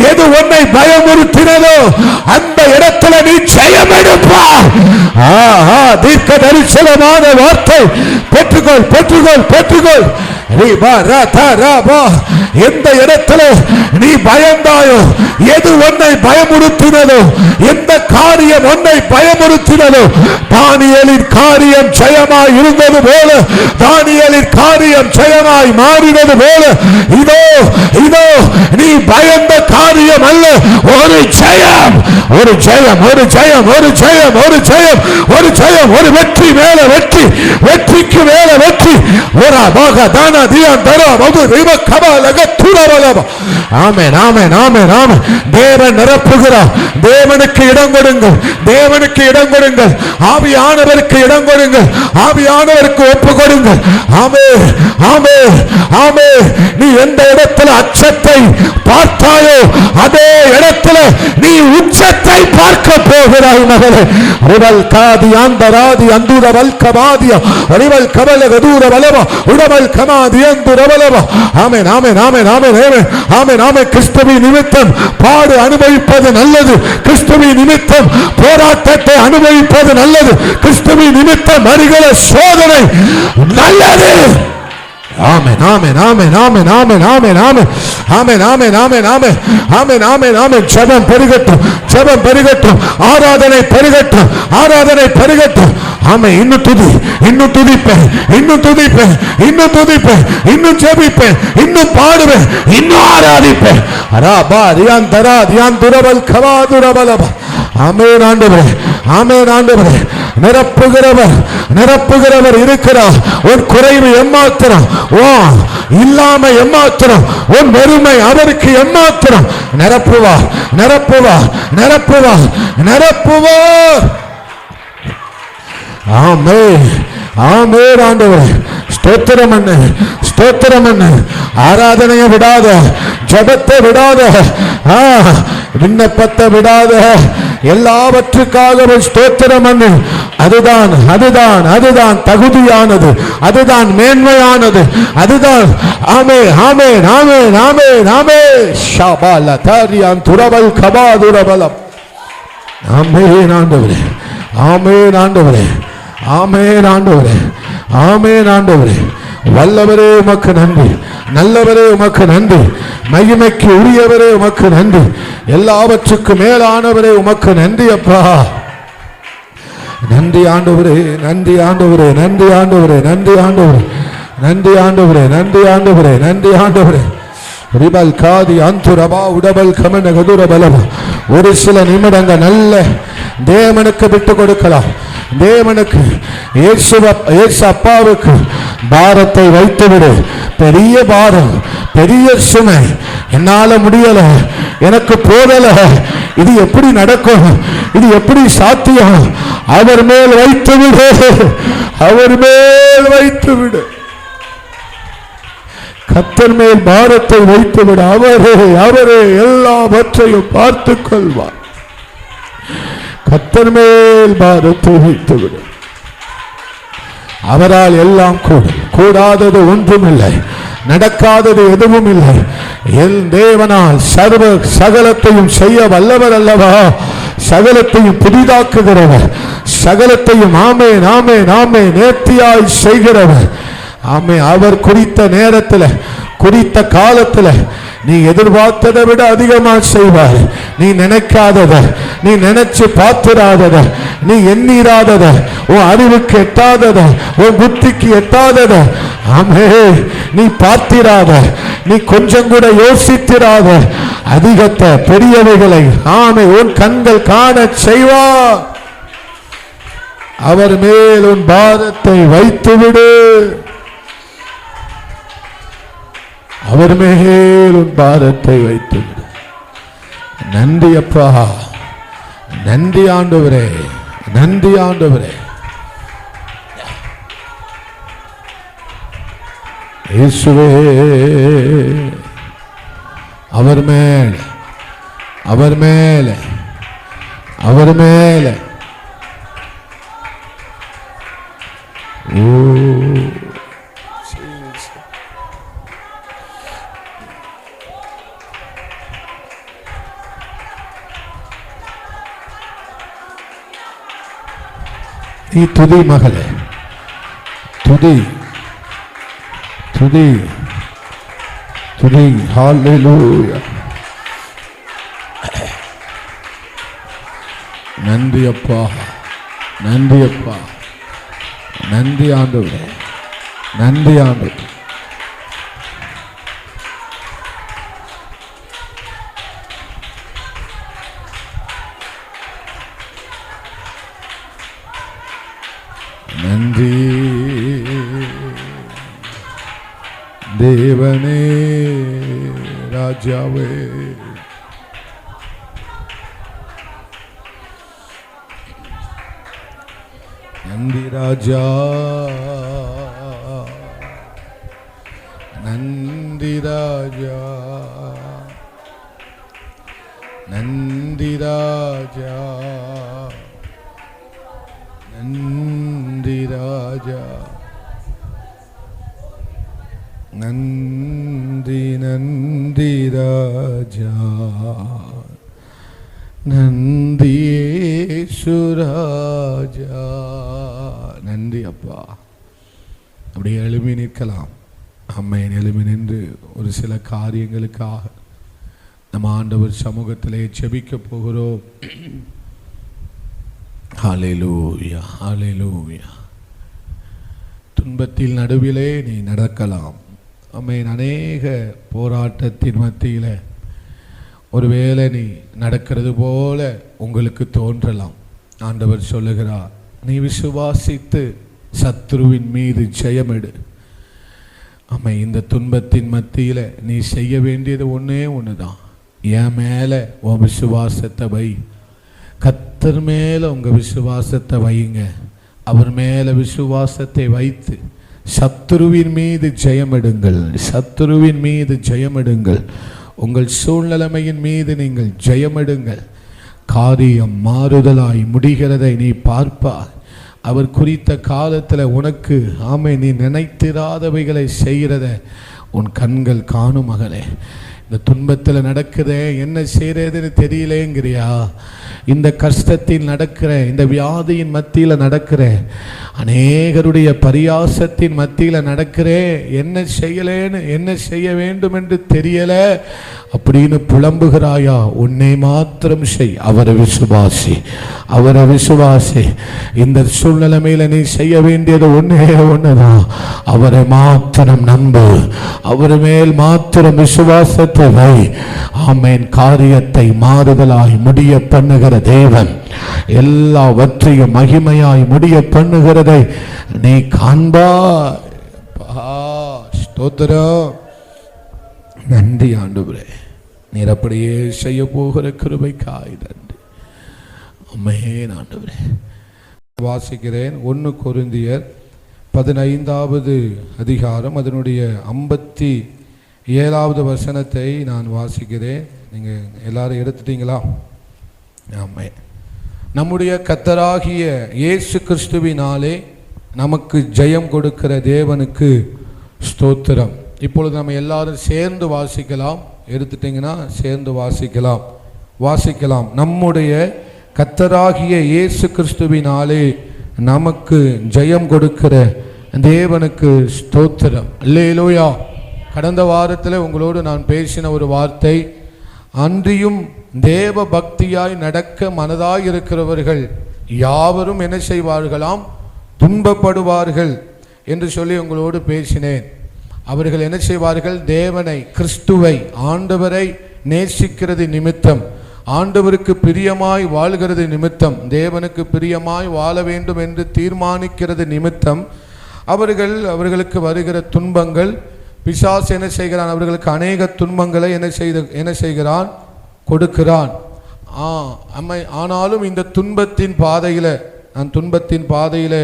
எது உன்னை பயமுறுத்தினதோ அந்த இடத்துல நீ ஜெயம் எடுப்பாய். தீர்க்க தரிசனமான வார்த்தை பெற்றுக்கொள், பெற்றுக்கொள், பெற்றுக்கொள். எந்த இடத்துல நீ பயந்தாயோ, எது உன்னை பயமுறுத்தினதோ, எந்த காரியம் உன்னை பயமுறுத்தினதோ, தானியேலின் காரியம் ஜெயமாய் இருந்தது போல, தானியேலின் காரியம் ஜெயமாய் மாறினது போல, இதோ இதோ நீ பயந்த காரியம் அல்ல, ஒரு ஜெயம், ஒரு ஜெயம், ஒரு ஜெயம், ஒரு ஜெயம், ஒரு ஜெயம், ஒரு ஜெயம், ஒரு வெற்றி மேல வெற்றி, வெற்றிக்கு மேல வெற்றி. ஒரு தான தியான் தர ஆமென், ஆமென், ஆமென், ஆமென். தேவன் நிரப்புகிறார். தேவனுக்கு இடம் கொடுங்கள், தேவனுக்கு இடம் கொடுங்கள், ஆவியானவருக்கு இடம் கொடுங்கள், ஆவியானவருக்கு ஒப்பு கொடுங்கள். ஆமென், ஆமென், ஆமென். நீ எந்த இடத்துல அச்சத்தை பார்த்தாயோ அதே இடத்துல நீ உச்சத்தை பார்க்க போகிறாய் மகளே. ரிவல் காதி ஆந்தராதி அந்துர வல்கபாதிய ரிவல் கபல கதூர வலவ உடமல் கமாதி அந்துர வலவ. ஆமென், ஆமென், ஆமென், ஆமென், ஆமென், ஆமென், ஆமென். கிறிஸ்துவின் நிமித்தம் பாடு அனுபவிப்பது நல்லது, கிறிஸ்துவின் நிமித்தம் போராட்டத்தை அனுபவிப்பது நல்லது, கிறிஸ்துவின் நிமித்தம் வருகிற சோதனை நல்லது. ஆமென், ஆமென், ஆமென், ஆமென், ஆமென், ஆமென், ஆமென், ஆமென், ஆமென், ஆமென், ஆமென், ஆமென், ஆமென், ஆமென். ஜெபம் பெருகட்டும், ஜெபம் பெருகட்டும், ஆராதனை பெருகட்டும், ஆராதனை பெருகட்டும். ஆமென். இன்னும் துதி, இன்னும் துதிப்பேன், இன்னும் துதிப்பேன், இன்னும் துதிப்பேன், இன்னும் ஜெபிப்பேன், இன்னும் பாடுவேன், இன்னும் ஆராதிப்பேன். அரபா தியான் தரா தியான் துரவல் கவா துரவலபா. ஆமென் ஆண்டவரே, ஆமென் ஆண்டவரே. நிரப்புகிறவர், நிரப்புகிறவர் இருக்கிறார். உன் குறைவு எம்மாத்திரம், உன் இல்லாம எம்மாத்திரம், உன் வெறுமை அவருக்கு எம்மாத்திரம். நிரப்புவார், நிரப்புவார், நிரப்புவார், நிரப்புவார். ஆமென், ஆமென் ஆண்டவரே. ஸ்தோத்திரம் என்ன, ஸ்தோத்திரம் என்ன. ஆராதனையை விடாத, ஜெபத்தை விடாத, விண்ணப்பத்தை விடாத, எல்லாவற்றுக்காக ஸ்தோத்திரம் பண்ணு. அதுதான், அதுதான், அதுதான் தகுதியானது, அதுதான் மேன்மையானது, அதுதான். ஆமே, ஆமே, ஆமே, ஆமே, ஆமே. ஷபால தாரியான் துரவல் கபாதுரவலம். ஆமென் ஆண்டவரே, ஆமென் ஆண்டவரே, ஆமென் ஆண்டவரே, ஆமென் ஆண்டவரே. வல்லவரே உமக்கு நன்றி, நல்லவரே உமக்கு நன்றி, மகிமைக்கு உரியவரே உமக்கு நன்றி, எல்லாவற்றுக்கும் மேலானவரே உமக்கு நன்றி அப்பா. நன்றி ஆண்டவரே, நன்றி ஆண்டவரே, நன்றி ஆண்டவரே, நன்றி ஆண்டவரே, நன்றி ஆண்டவரே, நன்றி ஆண்டவரே, நன்றி ஆண்டவரே. ரிபல் காதி அந்துரபா உடபல் கமன கதுர பலவா. ஒரு சில நிமிடங்கள் நல்ல தேவனுக்கு விட்டு கொடுக்கலாம். தேவனுக்கு, இயேசு அப்பாவுக்கு பாரத்தை வைத்துவிடு. பெரிய பாரம், பெரிய சுமை, என்னால முடியல, எனக்கு போதல, இது எப்படி நடக்கும், இது எப்படி சாத்தியம்? அவர் மேல் வைத்து விடு, அவர் மேல் வைத்து விடு. கர்த்தர் மேல் பாரத்தை வைத்து விடு. அவரே, அவரே எல்லாவற்றையும் பார்த்துக் கொள்வார். கர்த்தர் மேல் பாரத்தை வைத்துவிடு. அவரால் எல்லாம் கூடும். கூடாதது ஒன்றுமில்லை, நடக்காதது எதுவும் இல்லை. என் தேவனால் சர்வ சகலத்தையும் செய்ய வல்லவர் அல்லவா? சகலத்தையும் புதிதாக்குகிறவர், சகலத்தையும் ஆமென் ஆமென் ஆமென் நேர்த்தியாய் செய்கிறவர். ஆமே. அவர் குறித்த நேரத்தில், குறித்த காலத்தில் நீ எதிர்பார்த்ததை விட அதிகமாக செய்வார். நீ நினைக்காதத, நீ நினைச்சு பார்த்திராதத, நீ எண்ணிராதத, உன் அறிவுக்கு எட்டாதத, உன் புத்திக்கு எட்டாதத, ஆமே, நீ பார்த்திராத, நீ கொஞ்சம் கூட யோசித்திராத அதிகத்தை, பெரியவைகளை ஆமே உன் கண்கள் காண செய்வார். அவர் மேல் உன் பாரத்தை வைத்துவிடு. அவர் மேல் உன் பாரத்தை வைத்துவிடு. நன்றி அப்பா, நன்றி ஆண்டவரே, நன்றி ஆண்டவரே. இயேசுவே, அவர் மேல், அவர் மேல், அவர் மேல் நீ துதி மகளே, துதி துதி துதி. ஹல்லேலூயா. நன்றி அப்பா, நன்றி அப்பா, நன்றி ஆண்டவரே, நன்றி ஆண்டவரே. நன்றி தேவனே, ராஜாவே. நன்றி ராஜா, நன்றி ராஜா, நன்றி ராஜா, நன்றி ராஜா, நன்றி நன்றி ராஜா, நன்றி இயேசுராஜா. நன்றி அப்பா. அப்படியே எழுப்பி நிற்கலாம். அம்மையின் எழுப்பி நின்று ஒரு சில காரியங்களுக்காக நம்ம ஆண்டவர் சமூகத்திலே ஜெபிக்க போகிறோம். ஹல்லேலூயா, ஹல்லேலூயா. துன்பத்தில் நடுவிலே நீ நடக்கலாம். ஆமென். அநேக போராட்டத்தின் மத்தியில் ஒருவேளை நீ நடக்கிறது போல உங்களுக்கு தோன்றலாம். ஆண்டவர் சொல்லுகிறார், நீ விசுவாசித்து சத்துருவின் மீது ஜெயமெடு. ஆமாம். இந்த துன்பத்தின் மத்தியில் நீ செய்ய வேண்டியது ஒன்றே ஒன்று தான். என் மேலே உன் விசுவாசத்தை வை. கர்த்தர் மேலே உங்கள் விசுவாசத்தை வையுங்க. அவர் மேலே விசுவாசத்தை வைத்து சத்துருவின் மீது ஜெயமெடுங்கள். சத்துருவின் மீது ஜெயமெடுங்கள். உங்கள் சூழ்நிலைமையின் மீது நீங்கள் ஜெயமெடுங்கள். காரியம் மாறுதலாய் முடிகிறதை நீ பார்ப்பாய். அவர் குறித்த காலத்தில் உனக்கு ஆமை நீ நினைத்திராதவைகளை செய்கிறத உன் கண்கள் காணும் மகளே. இந்த துன்பத்தில் நடக்குதே, என்ன செய்கிறதுன்னு தெரியலேங்கிறியா? இந்த கஷ்டத்தில் நடக்கிற, இந்த வியாதியின் மத்தியில் நடக்கிற, அநேகருடைய பரியாசத்தின் மத்தியில் நடக்கிறே, என்ன செய்யலேன்னு, என்ன செய்ய வேண்டும் என்று தெரியல அப்படின்னு புலம்புகிறாயா? உன்னை மாத்திரம் செய். அவரை விசுவாசி, அவரை விசுவாசி. இந்த சூழ்நிலைமையில நீ செய்ய வேண்டியது ஒன்னே ஒண்ணுதான். அவரை மாத்திரம் நம்பு. அவர் மேல் மாத்திரம் விசுவாசத்தை வை. ஆமென். காரியத்தை மாறுதலாய் முடிய பண்ணுகிற தேவன், எல்லாவற்றையும் மகிமையாய் முடிய பண்ணுகிறதை நீ காண்பாய். ஸ்தோத்திரம். நன்றி ஆண்டவரே, நீர் அப்படியே செய்ய போகிற கிருபைக்காய் நன்றி. ஆமென் ஆண்டவரே. வாசிக்கிறேன் 1 கொரிந்தியர் 15வது அதிகாரம் அதனுடைய 57வது வசனத்தை நான் வாசிக்கிறேன். நீங்கள் எல்லாரும் எடுத்துட்டீங்களா? ஆமென். நம்முடைய கர்த்தராகிய இயேசு கிறிஸ்துவினாலே நமக்கு ஜெயம் கொடுக்கிற தேவனுக்கு ஸ்தோத்திரம். இப்பொழுது நம்ம எல்லாரும் சேர்ந்து வாசிக்கலாம். எடுத்துட்டிங்கன்னா சேர்ந்து வாசிக்கலாம். நம்முடைய கர்த்தராகிய இயேசு கிறிஸ்துவினாலே நமக்கு ஜெயம் கொடுக்கிற தேவனுக்கு ஸ்தோத்திரம். அல்லேலூயா. கடந்த வாரத்தில் உங்களோடு நான் பேசின ஒரு வார்த்தை, அன்றியும் தேவ பக்தியாய் நடக்க மனதாய் இருக்கிறவர்கள் யாவரும் என்ன செய்வார்களாம்? துன்பப்படுவார்கள் என்று சொல்லி உங்களோடு பேசினேன். அவர்கள் என்ன செய்வார்கள்? தேவனை, கிறிஸ்துவை, ஆண்டவரை நேசிக்கிறது நிமித்தம், ஆண்டவருக்கு பிரியமாய் வாழ்கிறது நிமித்தம், தேவனுக்கு பிரியமாய் வாழ வேண்டும் என்று தீர்மானிக்கிறது நிமித்தம் அவர்களுக்கு வருகிற துன்பங்கள், பிசாசு என்ன செய்கிறான்? அவர்களுக்கு அநேக துன்பங்களை என்ன செய்கிறான்? கொடுக்கிறான். ஆனாலும் இந்த துன்பத்தின் பாதையில், நான் துன்பத்தின் பாதையில்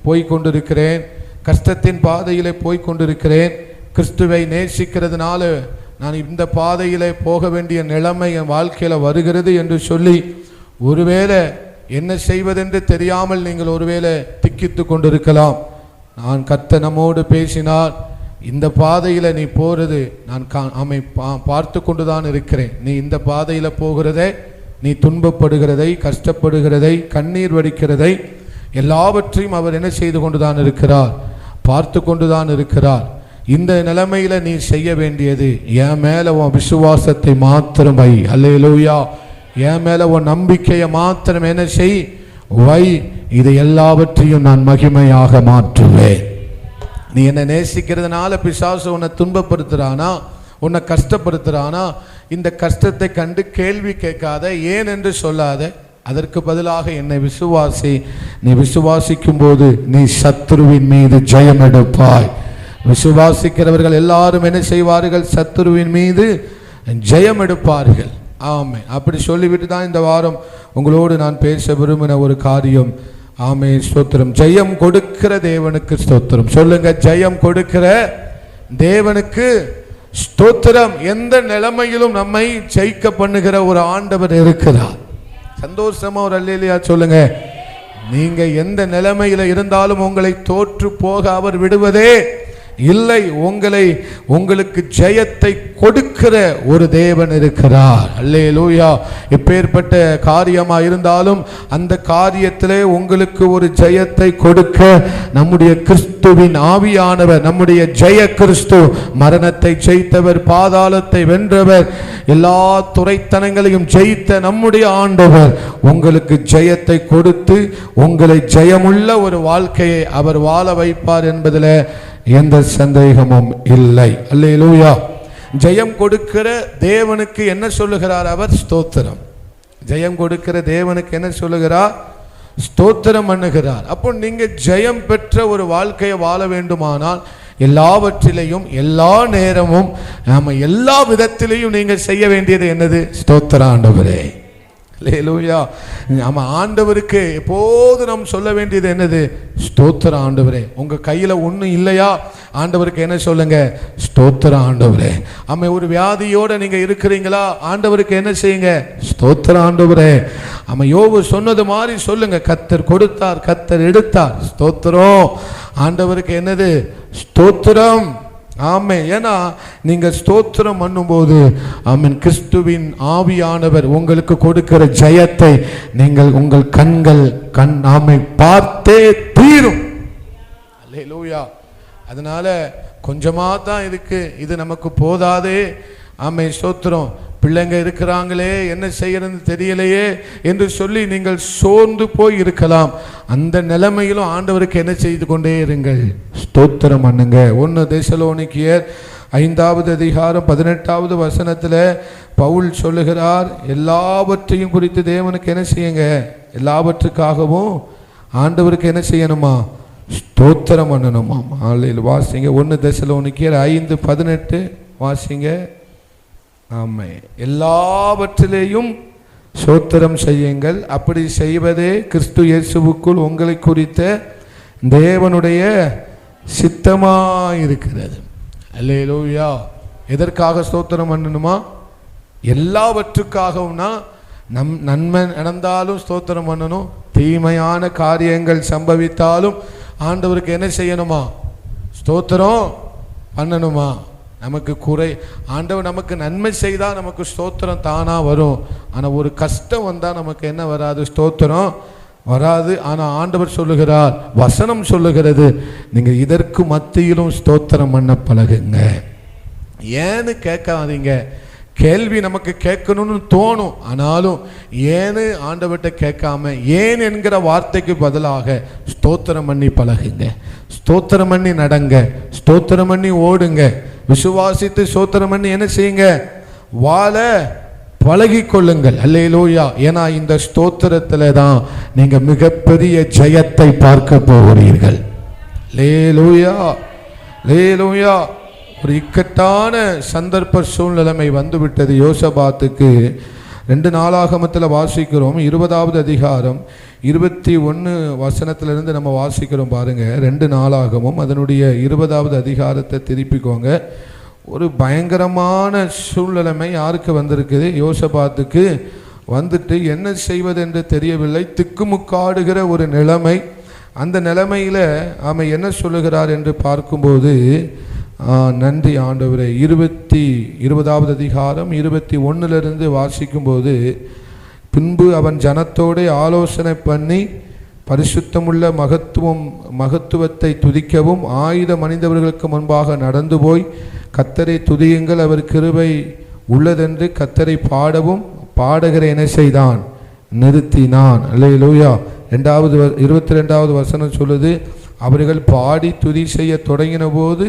போய்கொண்டிருக்கிறேன், கஷ்டத்தின் பாதையில் போய்கொண்டிருக்கிறேன். கிறிஸ்துவை நேசிக்கிறதுனால நான் இந்த பாதையில் போக வேண்டிய நிலைமை என் வாழ்க்கையில் வருகிறது என்று சொல்லி ஒருவேளை என்ன செய்வதென்று தெரியாமல் நீங்கள் ஒருவேளை திக்கித்து கொண்டிருக்கலாம். நான் கர்த்தர் நம்மோடு பேசினார், இந்த பாதையில் நீ போகிறது நான் பார்த்து கொண்டு தான் இருக்கிறேன். நீ இந்த பாதையில் போகிறதை, நீ துன்பப்படுகிறதை, கஷ்டப்படுகிறதை, கண்ணீர் வடிக்கிறதை எல்லாவற்றையும் அவர் என்ன செய்து கொண்டு தான் இருக்கிறார்? பார்த்து கொண்டு தான் இருக்கிறார். இந்த நிலைமையில் நீ செய்ய வேண்டியது, என் மேலே உன் விசுவாசத்தை மாத்திரம் வை. அல்லேலூயா. என் மேலே உன் நம்பிக்கையை மாத்திரம் என்ன செய்? வை. இதை எல்லாவற்றையும் நான் மகிமையாக மாற்றுவேன். நீ என்னை நேசிக்கிறதுனால பிசாசு உன்னை துன்பப்படுத்துறானா, உன்னை கஷ்டப்படுத்துறானா, இந்த கஷ்டத்தை கண்டு கேள்வி கேட்காத, ஏன் என்று சொல்லாத. அதற்கு பதிலாக என்னை விசுவாசி. நீ விசுவாசிக்கும் போது நீ சத்துருவின் மீது ஜெயம் எடுப்பாய். விசுவாசிக்கிறவர்கள் எல்லாரும் என்ன செய்வார்கள்? சத்துருவின் மீது ஜெயம் எடுப்பார்கள். ஆமே. அப்படி சொல்லிவிட்டு தான் இந்த வாரம் உங்களோடு நான் பேச விரும்பின ஒரு காரியம். ஆமே, ஸ்தோத்திரம். ஜெயம் கொடுக்கிற தேவனுக்கு ஸ்தோத்திரம். சொல்லுங்க, ஜெயம் கொடுக்கிற தேவனுக்கு ஸ்தோத்திரம். எந்த நிலைமையிலும் நம்மை ஜெயிக்க பண்ணுகிற ஒரு ஆண்டவர் இருக்கிறார். சந்தோஷமா ஒரு அல்லேலூயா சொல்லுங்க. நீங்க எந்த நிலைமையில இருந்தாலும் உங்களை தோற்று போக அவர் விடுவதே இல்லை. உங்களுக்கு ஜெயத்தை கொடுக்கிற ஒரு தேவன் இருக்கிறார். அல்லேலூயா. எப்பேற்பட்ட காரியமா இருந்தாலும் அந்த காரியத்திலே உங்களுக்கு ஒரு ஜெயத்தை கொடுக்க நம்முடைய கிறிஸ்துவின் ஆவியானவர், நம்முடைய ஜெய கிறிஸ்து, மரணத்தை ஜெயித்தவர், பாதாளத்தை வென்றவர், எல்லா துரைத்தனங்களையும் ஜெயித்த நம்முடைய ஆண்டவர் உங்களுக்கு ஜெயத்தை கொடுத்து உங்களை ஜெயமுள்ள ஒரு வாழ்க்கையை அவர் வாழ வைப்பார் என்பதில் எந்த சந்தேகமும் இல்லை. அல்லேலூயா. ஜெயம் கொடுக்கிற தேவனுக்கு என்ன சொல்லுகிறார் அவர்? ஸ்தோத்திரம். ஜெயம் கொடுக்கிற தேவனுக்கு என்ன சொல்லுகிறார்? ஸ்தோத்திரம் பண்ணுகிறார். அப்போ நீங்க ஜெயம் பெற்ற ஒரு வாழ்க்கையை வாழ வேண்டுமானால் எல்லாவற்றிலையும், எல்லா நேரமும், எல்லா விதத்திலையும் நீங்க செய்ய வேண்டியது என்னது? ஸ்தோத்திரம் ஆண்டவரே. அல்லேலூயா. நம்ம ஆண்டவருக்கு எப்போது நாம் சொல்ல வேண்டியது என்னது? ஸ்தோத்திரம் ஆண்டவரே. உங்க கையில ஒன்றும் இல்லையா? ஆண்டவருக்கு என்ன சொல்லுங்க? ஸ்தோத்திரம் ஆண்டவரே. ஒரு வியாதியோட நீங்க இருக்கிறீங்களா? ஆண்டவருக்கு என்ன செய்யுங்க? ஸ்தோத்திரம் ஆண்டவரே. யோபு சொன்னது மாதிரி சொல்லுங்க, கர்த்தர் கொடுத்தார், கர்த்தர் எடுத்தார். ஸ்தோத்திரம் ஆண்டவருக்கு என்னது? ஸ்தோத்திரம். ஆமே. ஏன்னா நீங்க ஸ்தோத்திரம் பண்ணும்போது கிறிஸ்துவின் ஆவியானவர் உங்களுக்கு கொடுக்கிற ஜெயத்தை நீங்கள் உங்கள் கண்கள் பார்த்தே தீரும். அல்லேலூயா. அதனால கொஞ்சமா தான் இருக்கு, இது நமக்கு போதாதே. ஆமே, ஸ்தோத்திரம். பிள்ளைங்க இருக்கிறாங்களே, என்ன செய்யறது தெரியலையே என்று சொல்லி நீங்கள் சோர்ந்து போய் இருக்கலாம். அந்த நிலைமையிலும் ஆண்டவருக்கு என்ன செய்து கொண்டே இருங்கள்? ஸ்தோத்திரம் பண்ணுங்க. 1 தெசலோனிக்கேயர் 5வது அதிகாரம் 18வது வசனத்தில் பவுல் சொல்லுகிறார், எல்லாவற்றையும் குறித்து தேவனுக்கு என்ன செய்யுங்க? எல்லாவற்றுக்காகவும் ஆண்டவருக்கு என்ன செய்யணுமா? ஸ்தோத்திரம் பண்ணணுமா? வாசிங்க 1 தெசலோனிக்கேயர் 5:18 வாசிங்க. ஆமே. எல்லாவற்றிலேயும் ஸ்தோத்திரம் செய்யுங்கள், அப்படி செய்வதே கிறிஸ்து இயேசுவுக்குள் உங்களை குறித்த தேவனுடைய சித்தமாயிருக்கிறது. அல்லேலூயா. எதற்காக ஸ்தோத்திரம் பண்ணணுமா? எல்லாவற்றுக்காகவும்னா நன்மை நடந்தாலும் ஸ்தோத்திரம் பண்ணணும், தீமையான காரியங்கள் சம்பவித்தாலும் ஆண்டவருக்கு என்ன செய்யணுமா? ஸ்தோத்திரம் பண்ணணுமா? நமக்கு குறை, ஆண்டவர் நமக்கு நன்மை செய்தால் நமக்கு ஸ்தோத்திரம் தானாக வரும். ஆனால் ஒரு கஷ்டம் வந்தால் நமக்கு என்ன வராது? ஸ்தோத்திரம் வராது. ஆனால் ஆண்டவர் சொல்லுகிறார், வசனம் சொல்லுகிறது, நீங்கள் இதற்கு மத்தியிலும் ஸ்தோத்திரம் பண்ண பழகுங்க. ஏன்னு கேட்காதீங்க. கேள்வி நமக்கு கேட்கணும்னு தோணும், ஆனாலும் ஏன்னு ஆண்டவர்கிட்ட கேட்காம ஏன் என்கிற வார்த்தைக்கு பதிலாக ஸ்தோத்திரம் பண்ணி பழகுங்க, ஸ்தோத்திரம் பண்ணி நடங்க, ஸ்தோத்திரம் பண்ணி ஓடுங்க, விசுவாசித்து ஸ்தோத்திரம் பண்ணி என்ன செய்யுங்க? வாழ பழகி கொள்ளுங்கள். அல்லேலூயா. ஏன்னா இந்த ஸ்தோத்திரத்துல தான் நீங்க மிகப்பெரிய ஜெயத்தை பார்க்க போகிறீர்கள். அல்லேலூயா, அல்லேலூயா. ஒரு இக்கட்டான சந்தர்ப்ப சூழ்நிலைமை வந்துவிட்டது யோசபாத்துக்கு. 2 நாளாகமத்தில் வாசிக்கிறோம், 20வது அதிகாரம் 21 வசனத்திலிருந்து நம்ம வாசிக்கிறோம் பாருங்க. 2 நாளாகமும் அதனுடைய 20வது அதிகாரத்தை திருப்பிக்கோங்க. ஒரு பயங்கரமான சூழ்நிலைமை யாருக்கு வந்திருக்குது? யோசபாத்துக்கு வந்துட்டு என்ன செய்வது என்று தெரியவில்லை, திக்குமுக்காடுகிற ஒரு நிலைமை. அந்த நிலைமையில் அவன் என்ன சொல்லுகிறார் என்று பார்க்கும்போது, நன்றி ஆண்டவரே, 20வது அதிகாரம் 21 வாசிக்கும்போது, பின்பு அவன் ஜனத்தோடு ஆலோசனை பண்ணி பரிசுத்தமுள்ள மகத்துவத்தை துதிக்கவும் ஆயுதம் அணிந்தவர்களுக்கு முன்பாக நடந்து போய் கர்த்தரை துதியுங்கள், அவர் கிருபை உள்ளதென்று கர்த்தரை பாடவும் பாடகரை என்ன செய்தான்? நிறுத்தினான். அல்லேலூயா. 22வது வசனம் சொல்லுது, அவர்கள் பாடி துதி செய்ய தொடங்கின போது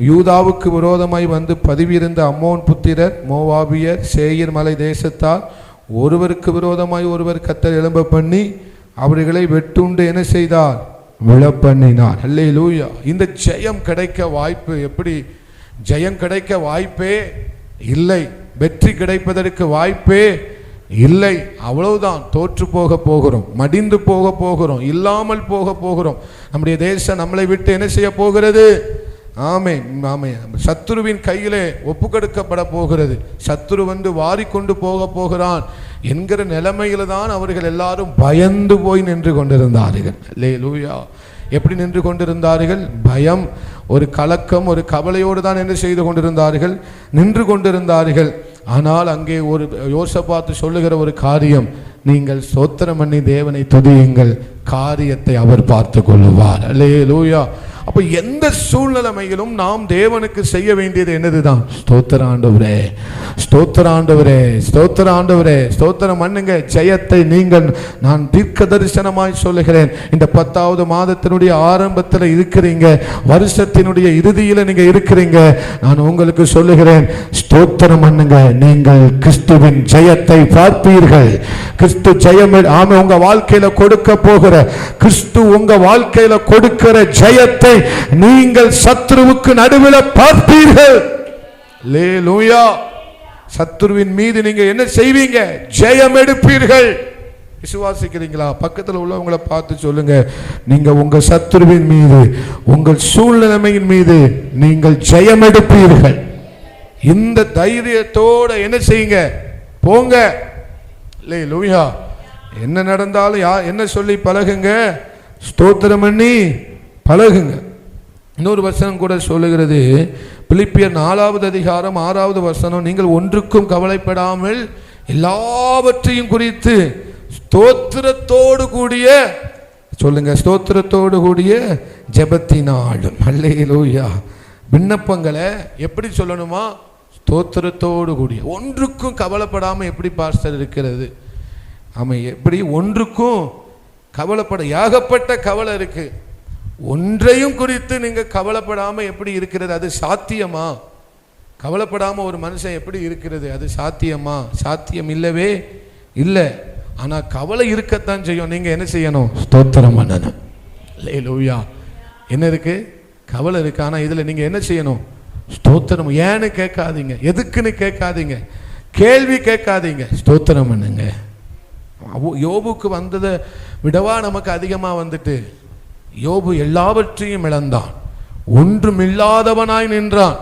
யூதாவுக்கு விரோதமாய் வந்து பதிவிருந்த அம்மோன் புத்திரர், மோவாபியர், சேயீர் மலை தேசத்தார் ஒருவருக்கு விரோதமாய் ஒருவர் கர்த்தர் எழும்ப பண்ணி அவர்களை வெட்டுண்டு என்ன செய்தார்? விழப்பண்ணினார். அல்லேலூயா. இந்த ஜெயம் கிடைக்க வாய்ப்பு, எப்படி ஜெயம் கிடைக்க வாய்ப்பே இல்லை, வெற்றி கிடைப்பதற்கு வாய்ப்பே இல்லை. அவ்வளவுதான். தோற்று போக போகிறோம், மடிந்து போக போகிறோம், இல்லாமல் போக போகிறோம். நம்முடைய தேசம் நம்மளை விட்டு என்ன செய்ய போகிறது? ஆமென், ஆமென். சத்துருவின் கையிலே ஒப்புக்கொடுக்கப்பட போகிறது. சத்துரு வந்து வாரி கொண்டு போக போகிறான் என்கிற நிலைமையில தான் அவர்கள் எல்லாரும் பயந்து போய் நின்று கொண்டிருந்தார்கள். அல்லேலூயா. எப்படி நின்று கொண்டிருந்தார்கள்? பயம், ஒரு கலக்கம், ஒரு கவலையோடு தான் என்ன செய்து கொண்டிருந்தார்கள்? நின்று கொண்டிருந்தார்கள். ஆனால் அங்கே ஒரு யோசபாத்து சொல்லுகிற ஒரு காரியம், நீங்கள் ஸ்தோத்திரம் பண்ணி தேவனை துதியுங்கள், காரியத்தை அவர் பார்த்து கொள்ளுவார். அல்லேலூயா. அப்ப எந்த சூழ்நிலைமையிலும் நாம் தேவனுக்கு செய்ய வேண்டியது என்னதுதான்? ஸ்தோத்திர ஆண்டவரே, ஸ்தோத்திர ஆண்டவரே, ஸ்தோத்திர ஆண்டவரே, ஸ்தோத்திரம் பண்ணுங்க. ஜெயத்தை நீங்கள், நான் தீர்க்க தரிசனமாய் சொல்லுகிறேன், இந்த 10வது மாதத்தினுடைய ஆரம்பத்தில் இருக்கிறீங்க, வருஷத்தினுடைய இறுதியில் நீங்க இருக்கிறீங்க. நான் உங்களுக்கு சொல்லுகிறேன், ஸ்தோத்திரம் பண்ணுங்க. நீங்கள் கிறிஸ்துவின் ஜெயத்தை பார்ப்பீர்கள். கிறிஸ்து ஜெயம், ஆமே, உங்க வாழ்க்கையில கொடுக்க போகிற, கிறிஸ்து உங்க வாழ்க்கையில கொடுக்கிற ஜெயத்தை நீங்கள் சத்துருவுக்கு நடுவில் பார்ப்பீர்கள். அல்லேலூயா. சத்துருவின் மீது நீங்க என்ன செய்வீங்க? ஜெயம் எடுப்பீர்கள். விசுவாசிக்கிறீங்களா? பக்கத்தில் உள்ளவங்களை பார்த்து சொல்லுங்க, நீங்க உங்க சத்துருவின் மீது, உங்கள் சூழ்நிலைமையின் மீது நீங்கள் ஜெயம் எடுப்பீர்கள். இந்த தைரியத்தோட என்ன செய்யுங்க? போங்க. அல்லேலூயா. என்ன நடந்தாலும் என்ன சொல்லி பழகுங்க? ஸ்தோத்திரம் பண்ணி பழகுங்க. இன்னொரு வசனம் கூட சொல்லுகிறது, பிலிப்பியர் 4வது அதிகாரம் 6வது வசனம், நீங்கள் ஒன்றுக்கும் கவலைப்படாமல் எல்லாவற்றையும் குறித்து ஸ்தோத்திரத்தோடு கூடிய, சொல்லுங்க, ஸ்தோத்திரத்தோடு கூடிய ஜெபத்தினாலும். அல்லேலூயா. விண்ணப்பங்களை எப்படி சொல்லணுமா? ஸ்தோத்திரத்தோடு கூடிய. ஒன்றுக்கும் கவலைப்படாமல் எப்படி பாஸ்டர் இருக்கிறது? ஆமா, எப்படி ஒன்றுக்கும் கவலைப்பட, ஏகப்பட்ட கவலை இருக்கு. ஒன்றையும் குறித்து நீங்க கவலைப்படாம எப்படி இருக்கிறது? அது சாத்தியமா? கவலைப்படாம ஒரு மனுஷன் எப்படி இருக்கிறது? அது சாத்தியமா? சாத்தியம் இல்லவே இல்லை. ஆனா கவலை இருக்கத்தான் செய்யும். நீங்க என்ன செய்யணும்? ஸ்தோத்திரம் பண்ணணும். அல்லேலூயா. என்ன இருக்கு? கவலை இருக்கு. ஆனா இதுல நீங்க என்ன செய்யணும்? ஸ்தோத்திரம். ஏன்னு கேட்காதீங்க, எதுக்குன்னு கேட்காதீங்க, கேள்வி கேட்காதீங்க, ஸ்தோத்திரம் பண்ணுங்க. யோபுக்கு வந்ததை விடவா நமக்கு அதிகமா வந்துட்டு? யோபு எல்லாவற்றையும் இழந்தான், ஒன்றுமில்லாதவனாய் நின்றான்.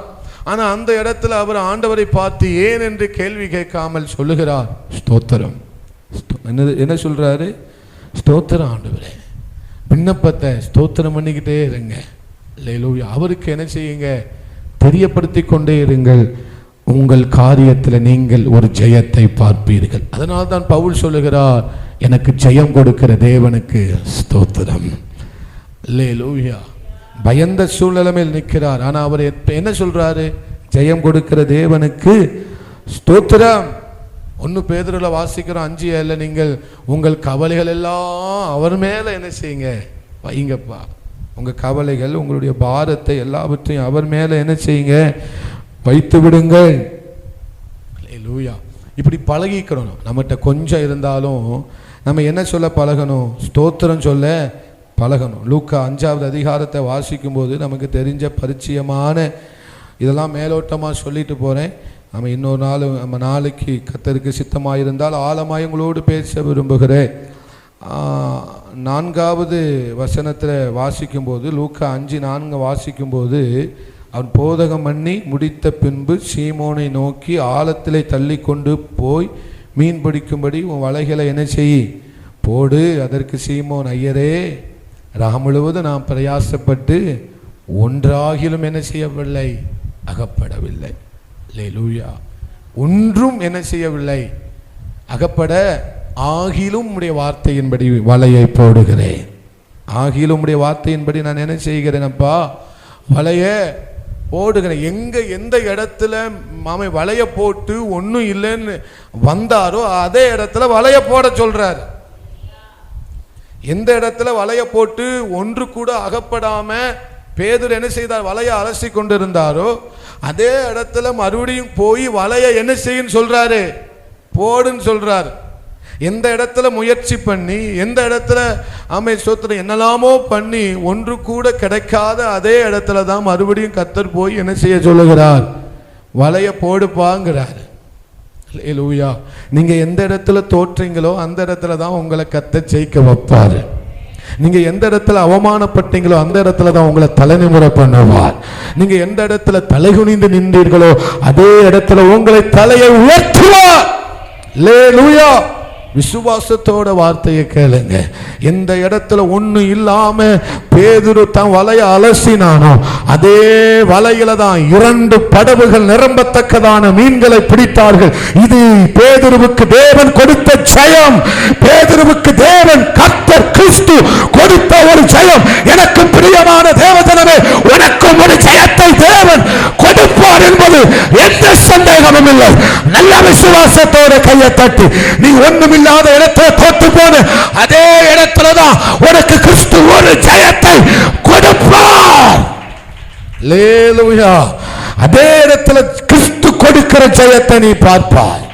ஆனா அந்த இடத்துல அவர் ஆண்டவரை பார்த்து ஏன் என்று கேள்வி கேட்காமல் சொல்லுகிறார், ஸ்தோத்திரம். என்ன சொல்றாரு? ஸ்தோத்திரம் ஆண்டவரே. விண்ணப்பத்தை ஸ்தோத்திரம் பண்ணிக்கிட்டே இருங்க. அல்லேலூயா. அவருக்கு என்ன செய்யுங்க? தெரியப்படுத்தி கொண்டே இருங்கள். உங்கள் காரியத்தில் நீங்கள் ஒரு ஜெயத்தை பார்ப்பீர்கள். அதனால் தான் பவுல் சொல்லுகிறார், எனக்கு ஜெயம் கொடுக்கிற தேவனுக்கு ஸ்தோத்திரம். அல்லேலூயா. பயந்த சூழ்நிலையில் நிற்கிறார். ஆனால் அவர் என்ன சொல்றாரு? ஜெயம் கொடுக்கிற தேவனுக்கு ஸ்தோத்திரம். 1 பேதுருல வாசிக்கிறோம் 5:7, நீங்கள் உங்கள் கவலைகள் எல்லாம் அவர் மேல என்ன செய்யுங்க? வைங்கப்பா. உங்க கவலைகள், உங்களுடைய பாரத்தை எல்லாவற்றையும் அவர் மேல என்ன செய்யுங்க? வைத்து விடுங்கள். அல்லேலூயா. இப்படி பழகிக்கணும். நம்மகிட்ட கொஞ்சம் இருந்தாலும் நம்ம என்ன சொல்ல பழகணும்? ஸ்தோத்திரம் சொல்ல பழகணும். லூக்கா 5வது அதிகாரத்தை வாசிக்கும் போது நமக்கு தெரிஞ்ச பரிச்சயமான இதெல்லாம் மேலோட்டமாக சொல்லிட்டு போகிறேன். நம்ம இன்னொரு நாள், நம்ம நாளைக்கு கர்த்தருக்கு சித்தமாயிருந்தால் ஆழமாய் உங்களோடு பேச விரும்புகிறேன். 4வது வசனத்தில் வாசிக்கும்போது, லூக்கா 5:4 வாசிக்கும்போது, அவன் போதகம் பண்ணி முடித்த பின்பு சீமோனை நோக்கி, ஆழத்திலே தள்ளி கொண்டு போய் மீன் பிடிக்கும்படி உன் வலைகளை என்ன செய் போடு. அதற்கு சீமோன், ஐயரே, ராம் முழுவதும் நாம் பிரயாசப்பட்டு ஒன்றாகிலும் என்ன செய்யவில்லை? அகப்படவில்லை. அல்லேலூயா. ஒன்றும் என்ன செய்யவில்லை? அகப்பட. ஆகிலும் உம்முடைய வார்த்தையின்படி வலையை போடுகிறேன். ஆகிலும் உம்முடைய வார்த்தையின்படி நான் என்ன செய்கிறேன் அப்பா? வலையை போடுகிறேன். எந்த இடத்துல மாமை வலையை போட்டு ஒன்றும் இல்லைன்னு வந்தாரோ அதே இடத்துல வலையை போட சொல்றார். எந்த இடத்துல வலையை போட்டு ஒன்று கூட அகப்படாம பேதுரு என்ன செய்தார்? வலையை அலசி கொண்டிருந்தாரோ அதே இடத்துல மறுபடியும் போய் வலையை என்ன செய்யுன்னு சொல்றாரு? போடுன்னு சொல்றாரு. எந்த இடத்துல முயற்சி பண்ணி, எந்த இடத்துல ஸ்தோத்திரம் என்னெல்லாமோ பண்ணி ஒன்று கூட கிடைக்காத அதே இடத்துல தான் மறுபடியும் கர்த்தர் போய் என்ன செய்ய சொல்லுகிறார்? வலையை போடுப்பாங்கிறார். அல்லேலூயா. நீங்க எந்த இடத்துல தோற்றீங்களோ அந்த இடத்துல தான் உங்களை கர்த்தர் ஜெயிக்க வைப்பாரு. நீங்க எந்த இடத்துல அவமானப்பட்டீங்களோ அந்த இடத்துல தான் உங்களை தலைநிமிர பண்ணுவார். நீங்க எந்த இடத்துல தலைகுனிந்து நின்றீர்களோ அதே இடத்துல உங்களை தலையை உயர்த்துவார். அல்லேலூயா. விசுவாசத்தோட வார்த்தையை கேளுங்க. எந்த இடத்துல ஒண்ணு இல்லாம பேதுரு தன் வலையை அலசினானோ அதே வலையில தான் 2 படகுகள் நிரம்பத்தக்கதான மீன்களை பிடித்தார்கள். இது பேதுருவுக்கு தேவன் கொடுத்த ஜெயம். பேதுருவுக்கு தேவன் கர்த்தர் கிறிஸ்து கொடுத்த ஒரு ஜெயம். எனக்கு பிரியமான தேவஜனமே, உனக்கும் ஒரு ஜெயத்தை தேவன் கொடுப்பார் என்பது எந்த சந்தேகமும் இல்லை. நல்ல விசுவாசத்தோட கையை தட்டி, நீ ஒண்ணும் இல்லாத இடத்துல தோத்து போன அதே இடத்துல தான் உனக்கு கிறிஸ்து ஒரு ஜெயத்தை கொடுப்பார். அல்லேலூயா. அதே இடத்துல கிறிஸ்து கொடுக்கிற ஜெயத்தை நீ பார்ப்பாய்.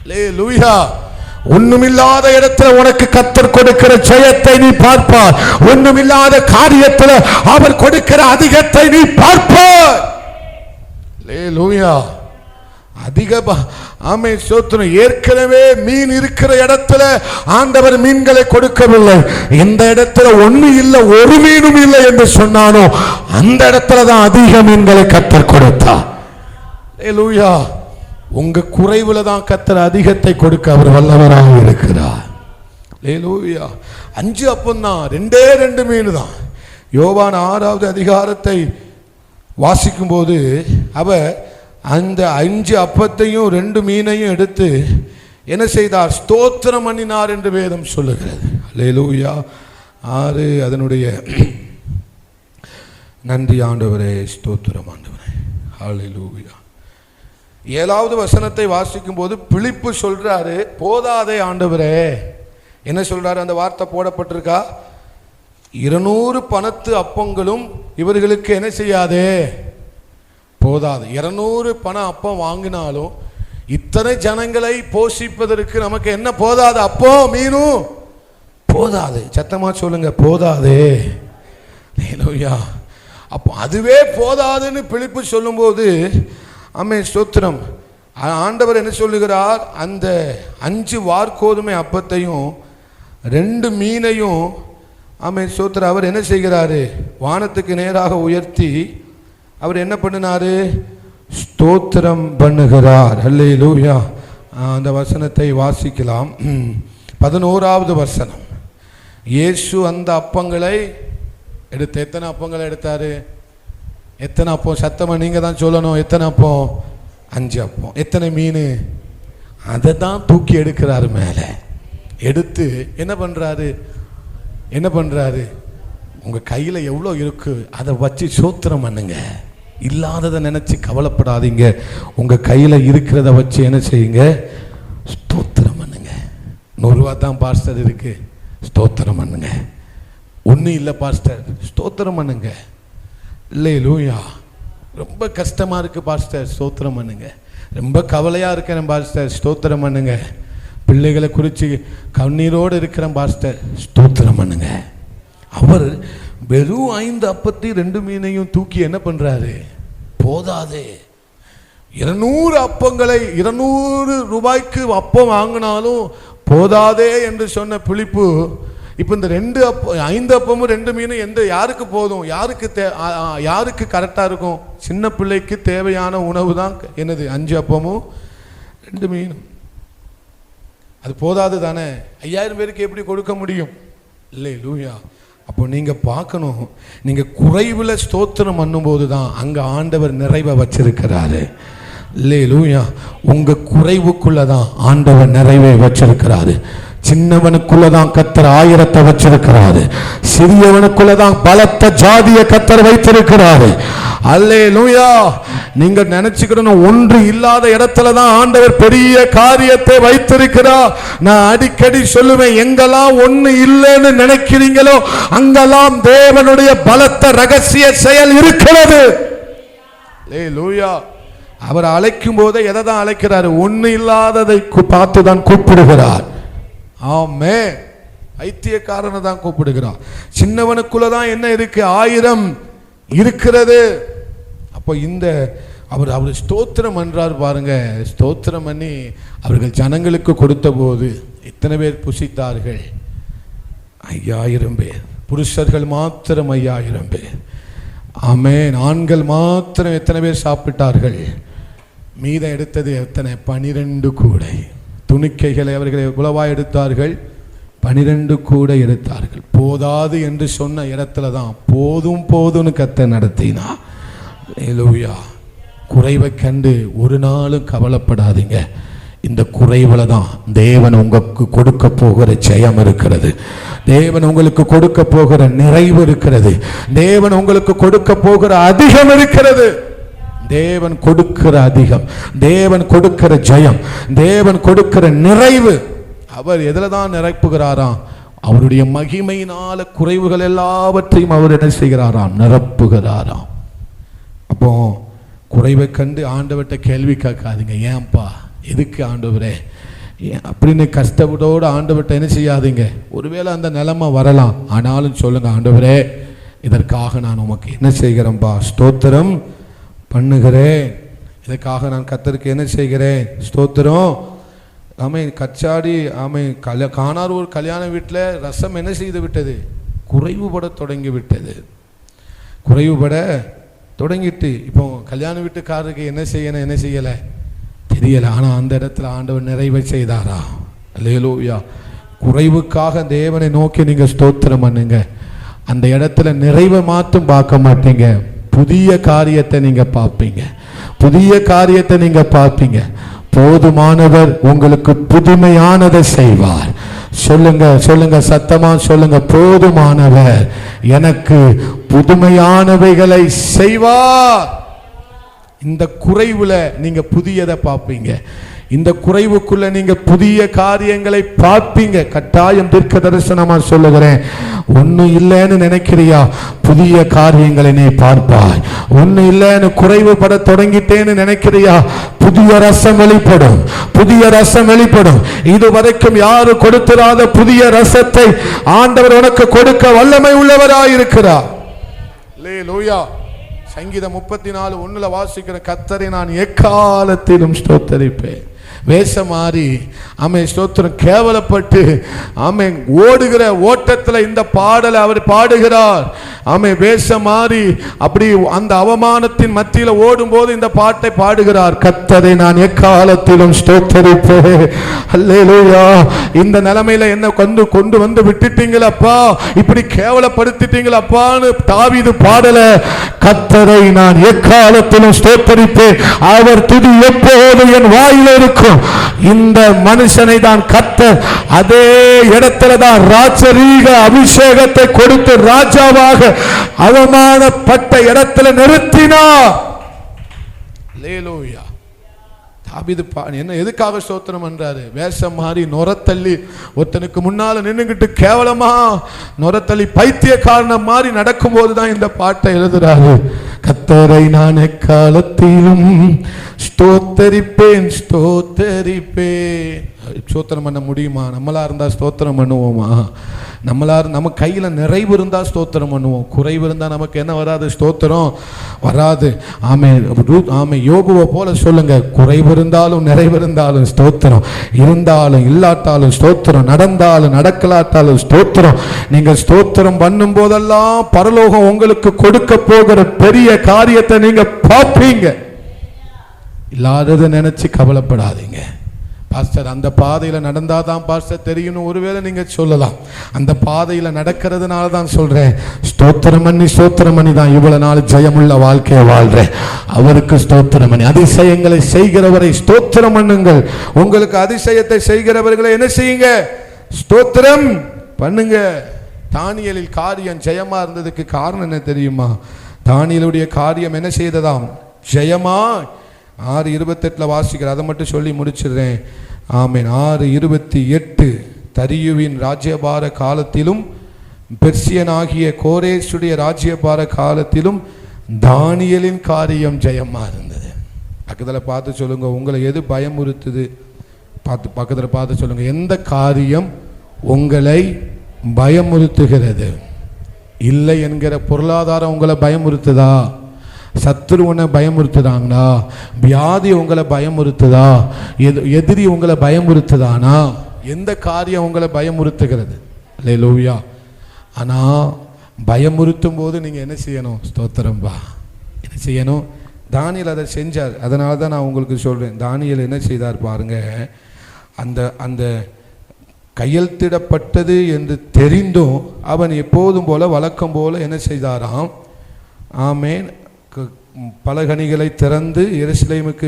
அல்லேலூயா. ஒண்ணுமில்லாத இடத்துல உனக்கு கர்த்தர் கொடுக்கிற ஜெயத்தை நீ பார்ப்பாய். ஒண்ணுமில்லாத காரியத்துல அவர் கொடுக்கிற அதிகத்தை நீ பார்ப்பாய். அல்லேலூயா. அதிக ஸ்தோத்திரம். ஏற்கனவே மீன் இருக்கிற இடத்துல ஆண்டவர் மீன்களை கொடுக்கவில்லை. எந்த இடத்துல ஒண்ணு இல்லை, ஒரு மீனும் இல்லை என்று சொன்னானோ அந்த இடத்துல தான் அதிக மீன்களை கர்த்தர் கொடுத்தார். அல்லேலூயா. உங்க குறைவுல தான் கர்த்தர் அதிகத்தை கொடுக்க அவர் வல்லவராக இருக்கிறார். அல்லேலூயா. 5 அப்பம் தான், 2 மீன் தான். யோவான் 6வது அதிகாரத்தை வாசிக்கும் போது அவர் அந்த 5 அப்பத்தையும் 2 மீனையும் எடுத்து என்ன செய்தார்? ஸ்தோத்திரம் பண்ணினார் என்று வேதம் சொல்லுகிறது. அல்லேலூயா. 6 அதனுடைய நன்றி ஆண்டவரே, ஸ்தோத்திரம் ஆண்டவரே. அல்லேலூயா. 7வது வசனத்தை வாசிக்கும் போது பிலிப்பு சொல்றாரு, போதாதே ஆண்டவரே. என்ன சொல்றாரு? அந்த வார்த்தை போடப்பட்டிருக்கா? 200 பணத்து அப்பங்களும் இவர்களுக்கு என்ன செய்யாதே? போதாது. 200 பண அப்பம் வாங்கினாலும் இத்தனை ஜனங்களை போஷிப்பதற்கு நமக்கு என்ன போதாது? அப்போ மீனும் போதாது. சத்தமா சொல்லுங்க, போதாதே. அல்லேலூயா. அப்போ அதுவே போதாதுன்னு பிலிப்பு சொல்லும்போது ஸ்தோத்திரம், ஆண்டவர் என்ன சொல்லுகிறார்? அந்த 5 வார்கோதுமை அப்பத்தையும் 2 மீனையும் ஸ்தோத்திரம் அவர் என்ன செய்கிறாரு? வானத்துக்கு நேராக உயர்த்தி அவர் என்ன பண்ணினாரு? ஸ்தோத்திரம் பண்ணுகிறார். அல்லேலூயா. அந்த வசனத்தை வாசிக்கலாம். 11வது வசனம். இயேசு அந்த அப்பங்களை எடுத்து, எத்தனை அப்பங்களை எடுத்தாரு? எத்தனை அப்பம்? சத்தமா நீங்க தான் சொல்லணும். எத்தனை அப்பம்? 5 அப்பம். எத்தனை மீன்? அதை தான் தூக்கி எடுக்கிறாரு மேலே. எடுத்து என்ன பண்றாரு? உங்க கையில எவ்வளோ இருக்கு அதை வச்சு ஸ்தோத்திரம் பண்ணுங்க. இல்லாததை நினைச்சு கவலைப்படாதீங்க. உங்க கையில இருக்கிறத வச்சு என்ன செய்யுங்க? ஸ்தோத்திரம் பண்ணுங்க. 100 ரூபா தான் பாஸ்டர் இருக்கு, ஸ்தோத்திரம் பண்ணுங்க. ஒன்றும் இல்லை பாஸ்டர், ஸ்தோத்திரம் பண்ணுங்க. அல்லேலூயா. ரொம்ப கஷ்டமா இருக்கு பாஸ்டர், ஸ்தோத்திரம் பண்ணுங்க. ரொம்ப கவலையா இருக்கிறேன் பாஸ்டர், ஸ்தோத்திரம் பண்ணுங்க. பிள்ளைகளை குறித்து கண்ணீரோடு இருக்கிறேன் பாஸ்டர், ஸ்தோத்திரம் பண்ணுங்க. அவர் வெறும் 5 அப்பத்தையும் 2 மீனையும் தூக்கி என்ன பண்றாரு? போதாதே, 200 அப்பங்களை 200 ரூபாய்க்கு அப்பம் வாங்கினாலும் போதாதே என்று சொன்ன பிலிப்பு இப்போ இந்த 5 அப்பமும் 2 மீனும் யாருக்கு போதும்? யாருக்கு கரெக்டாக இருக்கும்? சின்ன பிள்ளைக்கு தேவையான உணவு தான் என்னது? 5 அப்பமும் 2 மீனும். அது போதாது தானே? 5000 பேருக்கு எப்படி கொடுக்க முடியும்? இல்லை லூயா. அப்போ நீங்க பார்க்கணும், நீங்க குறைவுல ஸ்தோத்திரம் பண்ணும்போது தான் அங்க ஆண்டவர் நிறைவை வச்சிருக்கிறாரு. இல்லை லூயா. உங்க குறைவுக்குள்ளதான் ஆண்டவர் நிறைவை வச்சிருக்கிறாரு. சின்னவனுக்குள்ளதான் கர்த்தர் 1000 வச்சிருக்கிறாரு. சிறியவனுக்குள்ளதான் பலத்த ஜாதிய கர்த்தர் வைத்திருக்கிறாரு. அல்லேலூயா. நீங்க நினைச்சுக்கணும், ஒன்று இல்லாத இடத்துல தான் ஆண்டவர் பெரிய காரியத்தை வைத்திருக்கிறார். நான் அடிக்கடி சொல்லுவேன், எங்கெல்லாம் ஒண்ணு இல்லைன்னு நினைக்கிறீங்களோ அங்கெல்லாம் தேவனுடைய பலத்த ரகசிய செயல் இருக்கிறது. அல்லேலூயா. அவர் அழைக்கும் போதே எதை தான் அழைக்கிறாரு? ஒண்ணு இல்லாததை பார்த்து தான் கூப்பிடுகிறார். ஆமே. ஐத்தியக்காரனை தான் கூப்பிடுகிறார். சின்னவனுக்குள்ளதான் என்ன இருக்கு? 1000 இருக்கிறது. அப்போ இந்த அவர் ஸ்தோத்திரம் பண்றார் பாருங்க. ஸ்தோத்திரம் பண்ணி அவர்கள் ஜனங்களுக்கு கொடுத்த போது எத்தனை பேர் புசித்தார்கள்? 5000 பேர். புருஷர்கள் மாத்திரம் 5000 பேர். ஆமென். ஆண்கள் மாத்திரம் எத்தனை பேர் சாப்பிட்டார்கள்? மீதம் எடுத்தது எத்தனை? 12 கூடை. துணிக்கைகளை அவர்களை உளவாய் எடுத்தார்கள், 12 கூடை எடுத்தார்கள். போதாது என்று சொன்ன இடத்துல தான் போதும் போதும்னு கர்த்தர் நடத்தினா. அல்லேலூயா. குறைவை கண்டு ஒரு நாளும் கவலைப்படாதீங்க. இந்த குறைவுல தான் தேவன் உங்களுக்கு கொடுக்க போகிற ஜெயம் இருக்கிறது. தேவன் உங்களுக்கு கொடுக்க போகிற நிறைவு இருக்கிறது. தேவன் உங்களுக்கு கொடுக்க போகிற அதிகம் இருக்கிறது. தேவன் கொடுக்கிற அதிகம், தேவன் கொடுக்கிற ஜெயம், தேவன் கொடுக்கிற நிறைவு. அவர் எதுல தான் நிரப்புகிறாராம்? அவருடைய மகிமையினால குறைவுகள் எல்லாவற்றையும் அவர் என்ன செய்கிறாராம்? நிரப்புகிறாராம். அப்போ குறைவை கண்டு ஆண்டவர்கிட்ட கேள்வி கேட்காதீங்க. ஏன்பா, எதுக்கு ஆண்டவரே அப்படின்னு கஷ்டப்பட்டோடு ஆண்டவர்கிட்ட என்ன செய்யாதீங்க. ஒருவேளை அந்த நிலைமை வரலாம், ஆனாலும் சொல்லுங்க, ஆண்டவரே இதற்காக நான் உமக்கு என்ன செய்கிறேன்பா? ஸ்தோத்திரம் பண்ணுகிறேன். இதற்காக நான் கர்த்தருக்கு என்ன செய்கிறேன்? ஸ்தோத்திரம். ஆமை கச்சாடி ஆமை காணார் ஒரு கல்யாண வீட்டில் ரசம் என்ன செய்து விட்டது? குறைவுபட தொடங்கி விட்டது. குறைவுபட தொடங்கிட்டு இப்போ கல்யாண வீட்டுக்காரருக்கு என்ன செய்யணும் என்ன செய்யலை தெரியலை. ஆனால் அந்த இடத்துல ஆண்டவர் நிறைவை செய்தாரா? அல்லேலூயா. குறைவுக்காக தேவனை நோக்கி நீங்கள் ஸ்தோத்திரம் பண்ணுங்க. அந்த இடத்துல நிறைவை மாற்றும் பார்க்க மாட்டீங்க, புதிய காரியத்தை நீங்க பார்ப்பீங்க. புதிய காரியத்தை நீங்க பார்ப்பீங்க. போதுமானவர் உங்களுக்கு புதுமையானதை செய்வார். சொல்லுங்க சொல்லுங்க, சத்தமா சொல்லுங்க. போதுமானவர் எனக்கு புதுமையானவைகளை செய்வார். இந்த குறைவுல நீங்க புதியதை பார்ப்பீங்க. இந்த குறைவுக்குள்ள நீங்க புதிய காரியங்களை பார்ப்பீங்க. கட்டாயம் தீர்க்க தரிசனமா சொல்லுகிறேன். ஒண்ணு இல்லைன்னு நினைக்கிறியா? புதிய காரியங்களை நீ பார்ப்பாய். ஒண்ணு இல்லைன்னு குறைவுபட தொடங்கிட்டேன்னு நினைக்கிறியா? புதிய ரசம் வெளிப்படும், புதிய ரசம் வெளிப்படும். இதுவரைக்கும் யாரும் கொடுத்திராத புதிய ரசத்தை ஆண்டவர் உனக்கு கொடுக்க வல்லமை உள்ளவராயிருக்கிறார். அல்லேலூயா. சங்கீதம் 34:1 வாசிக்கிற, கர்த்தரை நான் எக்காலத்திலும் ஸ்தோத்தரிப்பேன். வேஷமாறி ஆமே ஸ்தோத்திரம் கேவலப்பட்டு ஆமே ஓடுகிற ஓட்டத்தில் இந்த பாடலை அவர் பாடுகிறார். ஆமே வேஷமாறி அப்படி அந்த அவமானத்தின் மத்தியில் ஓடும் போது இந்த பாட்டை பாடுகிறார். கர்த்தரை நான் எக்காலத்திலும் ஸ்தோத்தரிப்பேன். அல்லேலூயா. இந்த நிலைமையில என்ன கொண்டு வந்து விட்டுட்டீங்களப்பா, இப்படி கேவலப்படுத்திட்டீங்களப்பான்னு தாவீது பாடல. கர்த்தரை நான் எக்காலத்திலும் ஸ்தோத்தரிப்பேன், அவர் துதி எப்போது என் வாயில இருக்கும். இந்த மனுஷனை தான் கர்த்தர் அதே இடத்துல தான் ராஜரீக அபிஷேகத்தை கொடுத்து ராஜாவாக அவமானப்பட்ட இடத்துல நிறுத்தினார். அல்லேலூயா. தாவீது என்ன எதுக்காக ஸ்தோத்திரம் பண்றாரு? வேஷம் மாறி நொரத்தள்ளி ஒருத்தனுக்கு முன்னால நின்னுகிட்டு கேவலமா நொரத்தள்ளி பைத்தியக்காரன் மாறி நடக்கும் போதுதான் இந்த பாட்டை எழுதுறாரு. கர்த்தரை நான் எக்காலத்திலும் ஸ்தோத்தரிப்பேன் ஸ்தோத்தரிப்பேன். ஸ்தோத்திரம் பண்ண முடியுமா? நம்மளா இருந்தா ஸ்தோத்திரம் பண்ணுவோமா? நம்ம கையில நிறைவு இருந்தா ஸ்தோத்திரம் பண்ணுவோம், குறைவு இருந்தா நமக்கு என்ன வராது? ஸ்தோத்திரம் வராது. ஆமே யோபுவை போல சொல்லுங்க, குறைவு இருந்தாலும் நிறைவு இருந்தாலும் ஸ்தோத்திரம், இருந்தாலும் இல்லாட்டாலும் ஸ்தோத்திரம், நடந்தாலும் நடக்கலாட்டாலும் ஸ்தோத்திரம். நீங்க ஸ்தோத்திரம் பண்ணும் போதெல்லாம் பரலோகம் உங்களுக்கு கொடுக்க போகிற பெரிய காரியத்தை நீங்க பார்ப்பீங்க. இல்லாததை நினைச்சு கவலைப்படாதீங்க. பாஸ்டர் அந்த பாதையில நடந்தாதான் பாஸ்டர் தெரியும் ஒருவேளை நீங்க சொல்லலாம். அந்த பாதையில நடக்கிறதுனால தான் சொல்றேன், ஸ்தோத்திரம் பண்ணி தான் இவ்வளவு நாள் ஜெயமுள்ள வாழ்க்கையை வாழ்றேன். அவருக்கு ஸ்தோத்திரம் பண்ணி அதிசயங்களை செய்கிறவரை ஸ்தோத்திரம் பண்ணுங்கள். உங்களுக்கு அதிசயத்தை செய்கிறவர்களை என்ன செய்யுங்க? ஸ்தோத்திரம் பண்ணுங்க. தானியேலில் காரியம் ஜெயமா இருந்ததுக்கு காரணம் என்ன தெரியுமா? தானியேலுடைய காரியம் என்ன செய்ததாம்? ஜெயமா. 6:28 வாசிக்கிற, அதை மட்டும் சொல்லி முடிச்சிடுறேன். ஆமேன். 6:28 தரியுவின் ராஜ்யபார காலத்திலும் பெர்சியனாகிய கோரேசுடைய ராஜ்யபார காலத்திலும் தானியேலின் காரியம் ஜெயமா இருந்தது. பக்கத்தில் பார்த்து சொல்லுங்க, உங்களை எது பயமுறுத்துது? பக்கத்தில் பார்த்து சொல்லுங்க, எந்த காரியம் உங்களை பயமுறுத்துகிறது? இல்லை என்கிற பொருளாதாரம் உங்களை பயமுறுத்துதா? சத்துரு உன்னை பயமுறுத்துறாங்களா? வியாதி உங்களை பயமுறுத்துதா? எதிரி உங்களை பயமுறுத்துதானா? எந்த காரியம் உங்களை பயமுறுத்துகிறது? அல்லேலூயா. ஆனா பயமுறுத்தும் போது நீங்க என்ன செய்யணும்? ஸ்தோத்திரம்பா. என்ன செய்யணும்? தானியேல் அதை செஞ்சார். அதனால தான் நான் உங்களுக்கு சொல்றேன். தானியேல் என்ன செய்தார் பாருங்க. அந்த கையெழுத்திடப்பட்டது என்று தெரிந்தும் அவன் எப்போதும் போல வழக்கம் போல என்ன செய்தாராம்? ஆமேன். பலகணிகளை திறந்து எருசலேமுக்கு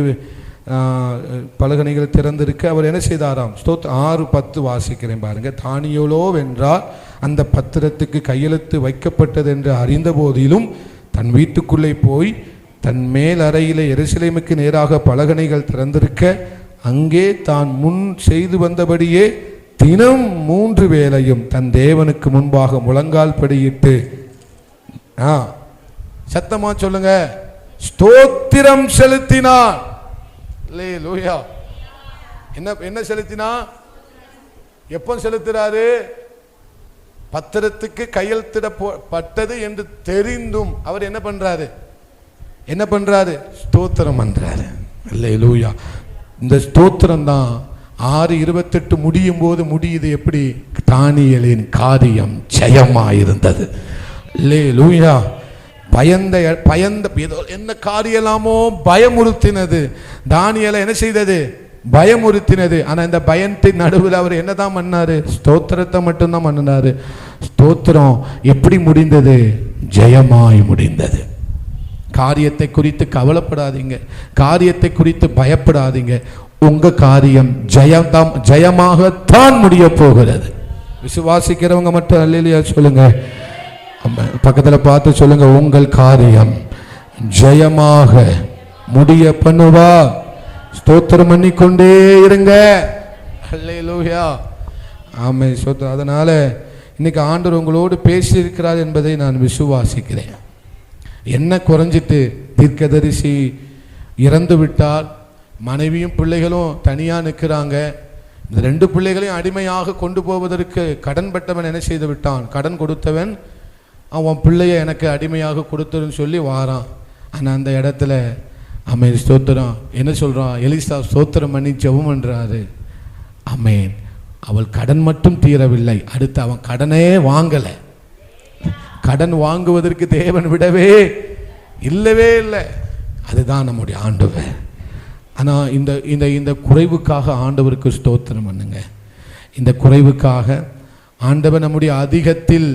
பலகணிகளை திறந்திருக்க அவர் என்ன செய்தாராம்? 6:10 வாசிக்கிறேன் பாருங்க. தானியேலோ வென்றால் அந்த பத்திரத்துக்கு கையெழுத்து வைக்கப்பட்டது என்று அறிந்த போதிலும் தன் வீட்டுக்குள்ளே போய் தன் மேல் அறையிலே எருசலேமுக்கு நேராக பலகணிகள் திறந்திருக்க அங்கே தான் முன் செய்து வந்தபடியே தினம் 3 வேளையும் தன் தேவனுக்கு முன்பாக முழங்கால் படியிட்டு சத்தமா சொல்லுங்க, ஸ்தோத்திரம் செலுத்தினான். அல்லேலூயா. என்ன செலுத்தினா? எப்போ செலுத்துறாரு? பத்திரத்துக்கு கையெழுத்திடப்பட்டது என்று தெரிந்தும் அவர் என்ன பண்றாரு? ஸ்தோத்திரம் பண்றாரு. அல்லேலூயா. இந்த ஸ்தோத்திரம் தான் 6:28 முடியும் போது முடியுது. எப்படி? தானியேலின் காரியம் ஜெயமாயிருந்தது. அல்லேலூயா. பயந்த என்ன காரியலாமோ பயமுறுத்தினது. தானியேலை என்ன செய்தது? பயமுறுத்தினது. ஆனா இந்த பயத்தின் நடுவில் அவர் என்னதான் பண்ணாரு? ஸ்தோத்திரத்தை மட்டும்தான் பண்ணினாரு. ஸ்தோத்திரம் எப்படி முடிந்தது? ஜெயமாய் முடிந்தது. காரியத்தை குறித்து கவலைப்படாதீங்க, காரியத்தை குறித்து பயப்படாதீங்க. உங்க காரியம் ஜெயமாகத்தான் முடிய போகிறது. விசுவாசிக்கிறவங்க மட்டும் அல்லேலூயா சொல்லுங்க. பக்கத்தில் பார்த்து சொல்லுங்க, உங்கள் காரியம் ஜெயமாக முடிய பண்ணுவா. ஸ்தோத்திரம் பண்ணிக்கொண்டே இருங்க. அல்லேலூயா. ஆமென். ஸ்தோத்திரம். அதனால இன்னைக்கு ஆண்டவர் உங்களோடு பேசி இருக்கிறார் என்பதை நான் விசுவாசிக்கிறேன். என்ன குறைஞ்சிட்டு? தீர்க்கதரிசி இறந்து விட்டால் மனைவியும் பிள்ளைகளும் தனியா நிற்கிறாங்க. இந்த 2 பிள்ளைகளையும் அடிமையாக கொண்டு போவதற்கு கடன் பட்டவன் என்ன செய்து விட்டான்? கடன் கொடுத்தவன் அவன் பிள்ளைய எனக்கு அடிமையாக கொடுத்துருன்னு சொல்லி வாரான். ஆனால் அந்த இடத்துல ஆமென் ஸ்தோத்திரம் என்ன சொல்கிறான்? எலிசா ஸ்தோத்திரம் பண்ணி ஜெபம் பண்ணுறாரு. ஆமென். அவள் கடன் மட்டும் தீரவில்லை, அடுத்து அவன் கடனே வாங்கலை. கடன் வாங்குவதற்கு தேவன் விடவே இல்லை. அதுதான் நம்முடைய ஆண்டவர். ஆனால் இந்த குறைவுக்காக ஆண்டவருக்கு ஸ்தோத்திரம் பண்ணுங்க. இந்த குறைவுக்காக ஆண்டவர் நம்முடைய அதிகத்தில்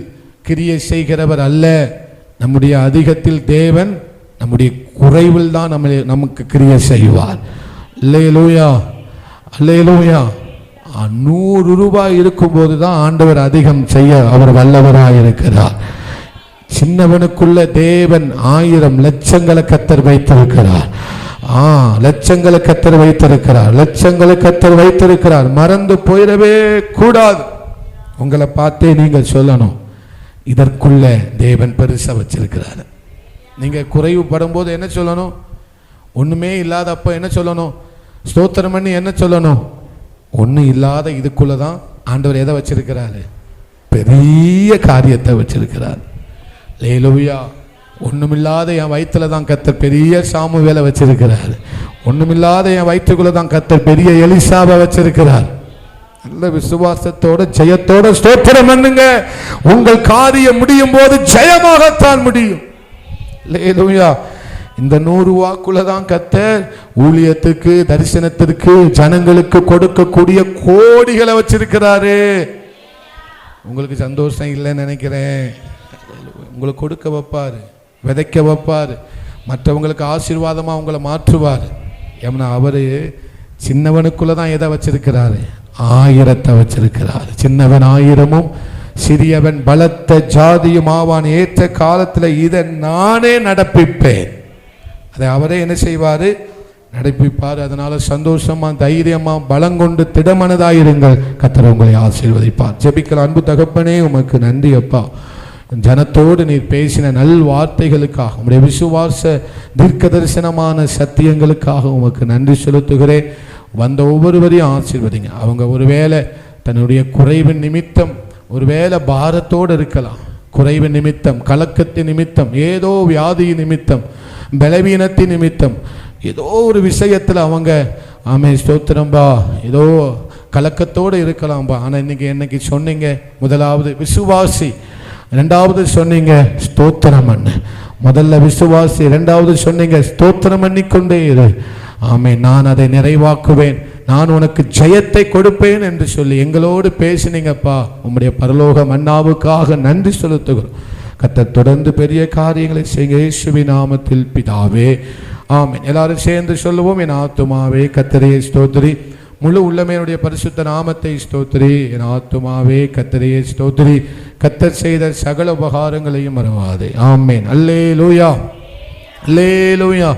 கிரியை செய்கிறவர் அல்ல. நம்முடைய அதிகத்தில் தேவன் நம்முடைய குறைவில் தான் நமக்கு கிரியை செய்வார். அல்லேலூயா, அல்லேலூயா. 100 ரூபாய் இருக்கும்போது தான் ஆண்டவர் அதிகம் செய்ய அவர் வல்லவராய் இருக்கிறார். சின்னவனுக்குள்ள தேவன் 1000 லட்சங்களை கர்த்தர் வைத்திருக்கிறார். லட்சங்களை கர்த்தர் வைத்திருக்கிறார். லட்சங்களை கர்த்தர் வைத்திருக்கிறார். மறந்து போயிடவே கூடாது. உங்களை பார்த்தே நீங்க சொல்லணும், இதற்குள்ள தேவன் பெருசா வச்சிருக்கிறார். நீங்க குறைவுபடும் போது என்ன சொல்லணும்? ஒண்ணுமே இல்லாத அப்ப என்ன சொல்லணும்? ஸ்தோத்திரம் பண்ணி என்ன சொல்லணும்? ஒன்றும் இல்லாத இதுக்குள்ளதான் ஆண்டவர் எதை வச்சிருக்கிறாரு? பெரிய காரியத்தை வச்சிருக்கிறார். அல்லேலூயா. ஒண்ணுமில்லாத என் வயிற்றுல தான் கர்த்தர் பெரிய சாமுவேலை வச்சிருக்கிறார். ஒண்ணுமில்லாத என் வயிற்றுக்குள்ள தான் கர்த்தர் பெரிய எலிசாவை வச்சிருக்கிறார். நல்ல விசுவாசத்தோட ஜெயத்தோட ஸ்தோத்திரம் பண்ணுங்க. உங்கள் காரியம் முடியும் போது ஜெயமாகத்தான் முடியும். அல்லேலூயா. இந்த 100 ரூபாய்க்குள்ள தான் கர்த்தர் ஊழியத்துக்கு, தரிசனத்திற்கு, ஜனங்களுக்கு கொடுக்கக்கூடிய கோடிகளை வச்சிருக்கிறாரு. உங்களுக்கு சந்தோஷம் இல்லைன்னு நினைக்கிறேன். உங்களுக்கு கொடுக்க வைப்பாரு, விதைக்க வைப்பாரு, மற்றவங்களுக்கு ஆசீர்வாதமா உங்களை மாற்றுவார். ஏன்னா அவரு சின்னவனுக்குள்ள தான் எதை வச்சிருக்கிறாரு? 1000 வச்சிருக்கிறார். சின்னவன் 1000-ம் சிறியவன் பலத்த ஜாதியும் ஆவான். ஏற்ற காலத்தில் இதை நானே நடப்பிப்பேன். அதை அவரே என்ன செய்வாரு? நடப்பிப்பார். அதனால சந்தோஷமா, தைரியமா, பலங்கொண்டு திடமனதாயிருங்கள். கர்த்தர் உங்களை ஆசீர்வதிப்பார். ஜெபிக்கலாம். அன்பு தகப்பனே, உமக்கு நன்றி அப்பா. ஜனத்தோடு நீர் பேசின நல் வார்த்தைகளுக்காக, உங்களுடைய விசுவாச தீர்க்க தரிசனமான சத்தியங்களுக்காக உமக்கு நன்றி செலுத்துகிறேன். வந்த ஒவ்வொருவரையும் ஆசீர்வதிங்க. அவங்க ஒருவேளை தன்னுடைய குறைவின் நிமித்தம் ஒருவேளை பாரத்தோடு இருக்கலாம். குறைவின் நிமித்தம், கலக்கத்தின் நிமித்தம், ஏதோ வியாதி நிமித்தம், பலவீனத்தின் நிமித்தம், ஏதோ ஒரு விஷயத்தில் அவங்க ஸ்தோத்திரம்பா ஏதோ கலக்கத்தோடு இருக்கலாம்பா. ஆனால் இன்னைக்கு சொன்னீங்க, முதலாவது விசுவாசி, இரண்டாவது சொன்னீங்க ஸ்தோத்திரம் பண்ணு. முதல்ல விசுவாசி, இரண்டாவது சொன்னீங்க ஸ்தோத்திரம் பண்ணிக்கொண்டே இரு. நான் அதை நிறைவாக்குவேன், நான் உனக்கு ஜெயத்தை கொடுப்பேன் என்று சொல்லி எங்களோடு பேசினீங்கப்பா. உம்முடைய பரலோக மன்னாவுக்காக நன்றி செலுத்துகிறோம். கர்த்தர் தொடர்ந்து பெரிய காரியங்களை செய்ய இயேசுவின் நாமத்தில் பிதாவே, ஆமென். எல்லாரும் சேர்ந்து சொல்லுவோம். என் ஆத்துமாவே கர்த்தரையே ஸ்தோத்திரி, முழு உள்ளமையுடைய பரிசுத்த நாமத்தை ஸ்தோத்திரி. என் ஆத்துமாவே கர்த்தரையே ஸ்தோத்திரி, கர்த்தர் செய்த சகல உபகாரங்களையும் மறவாதே. ஆமென். அல்லேலூயா, அல்லேலூயா.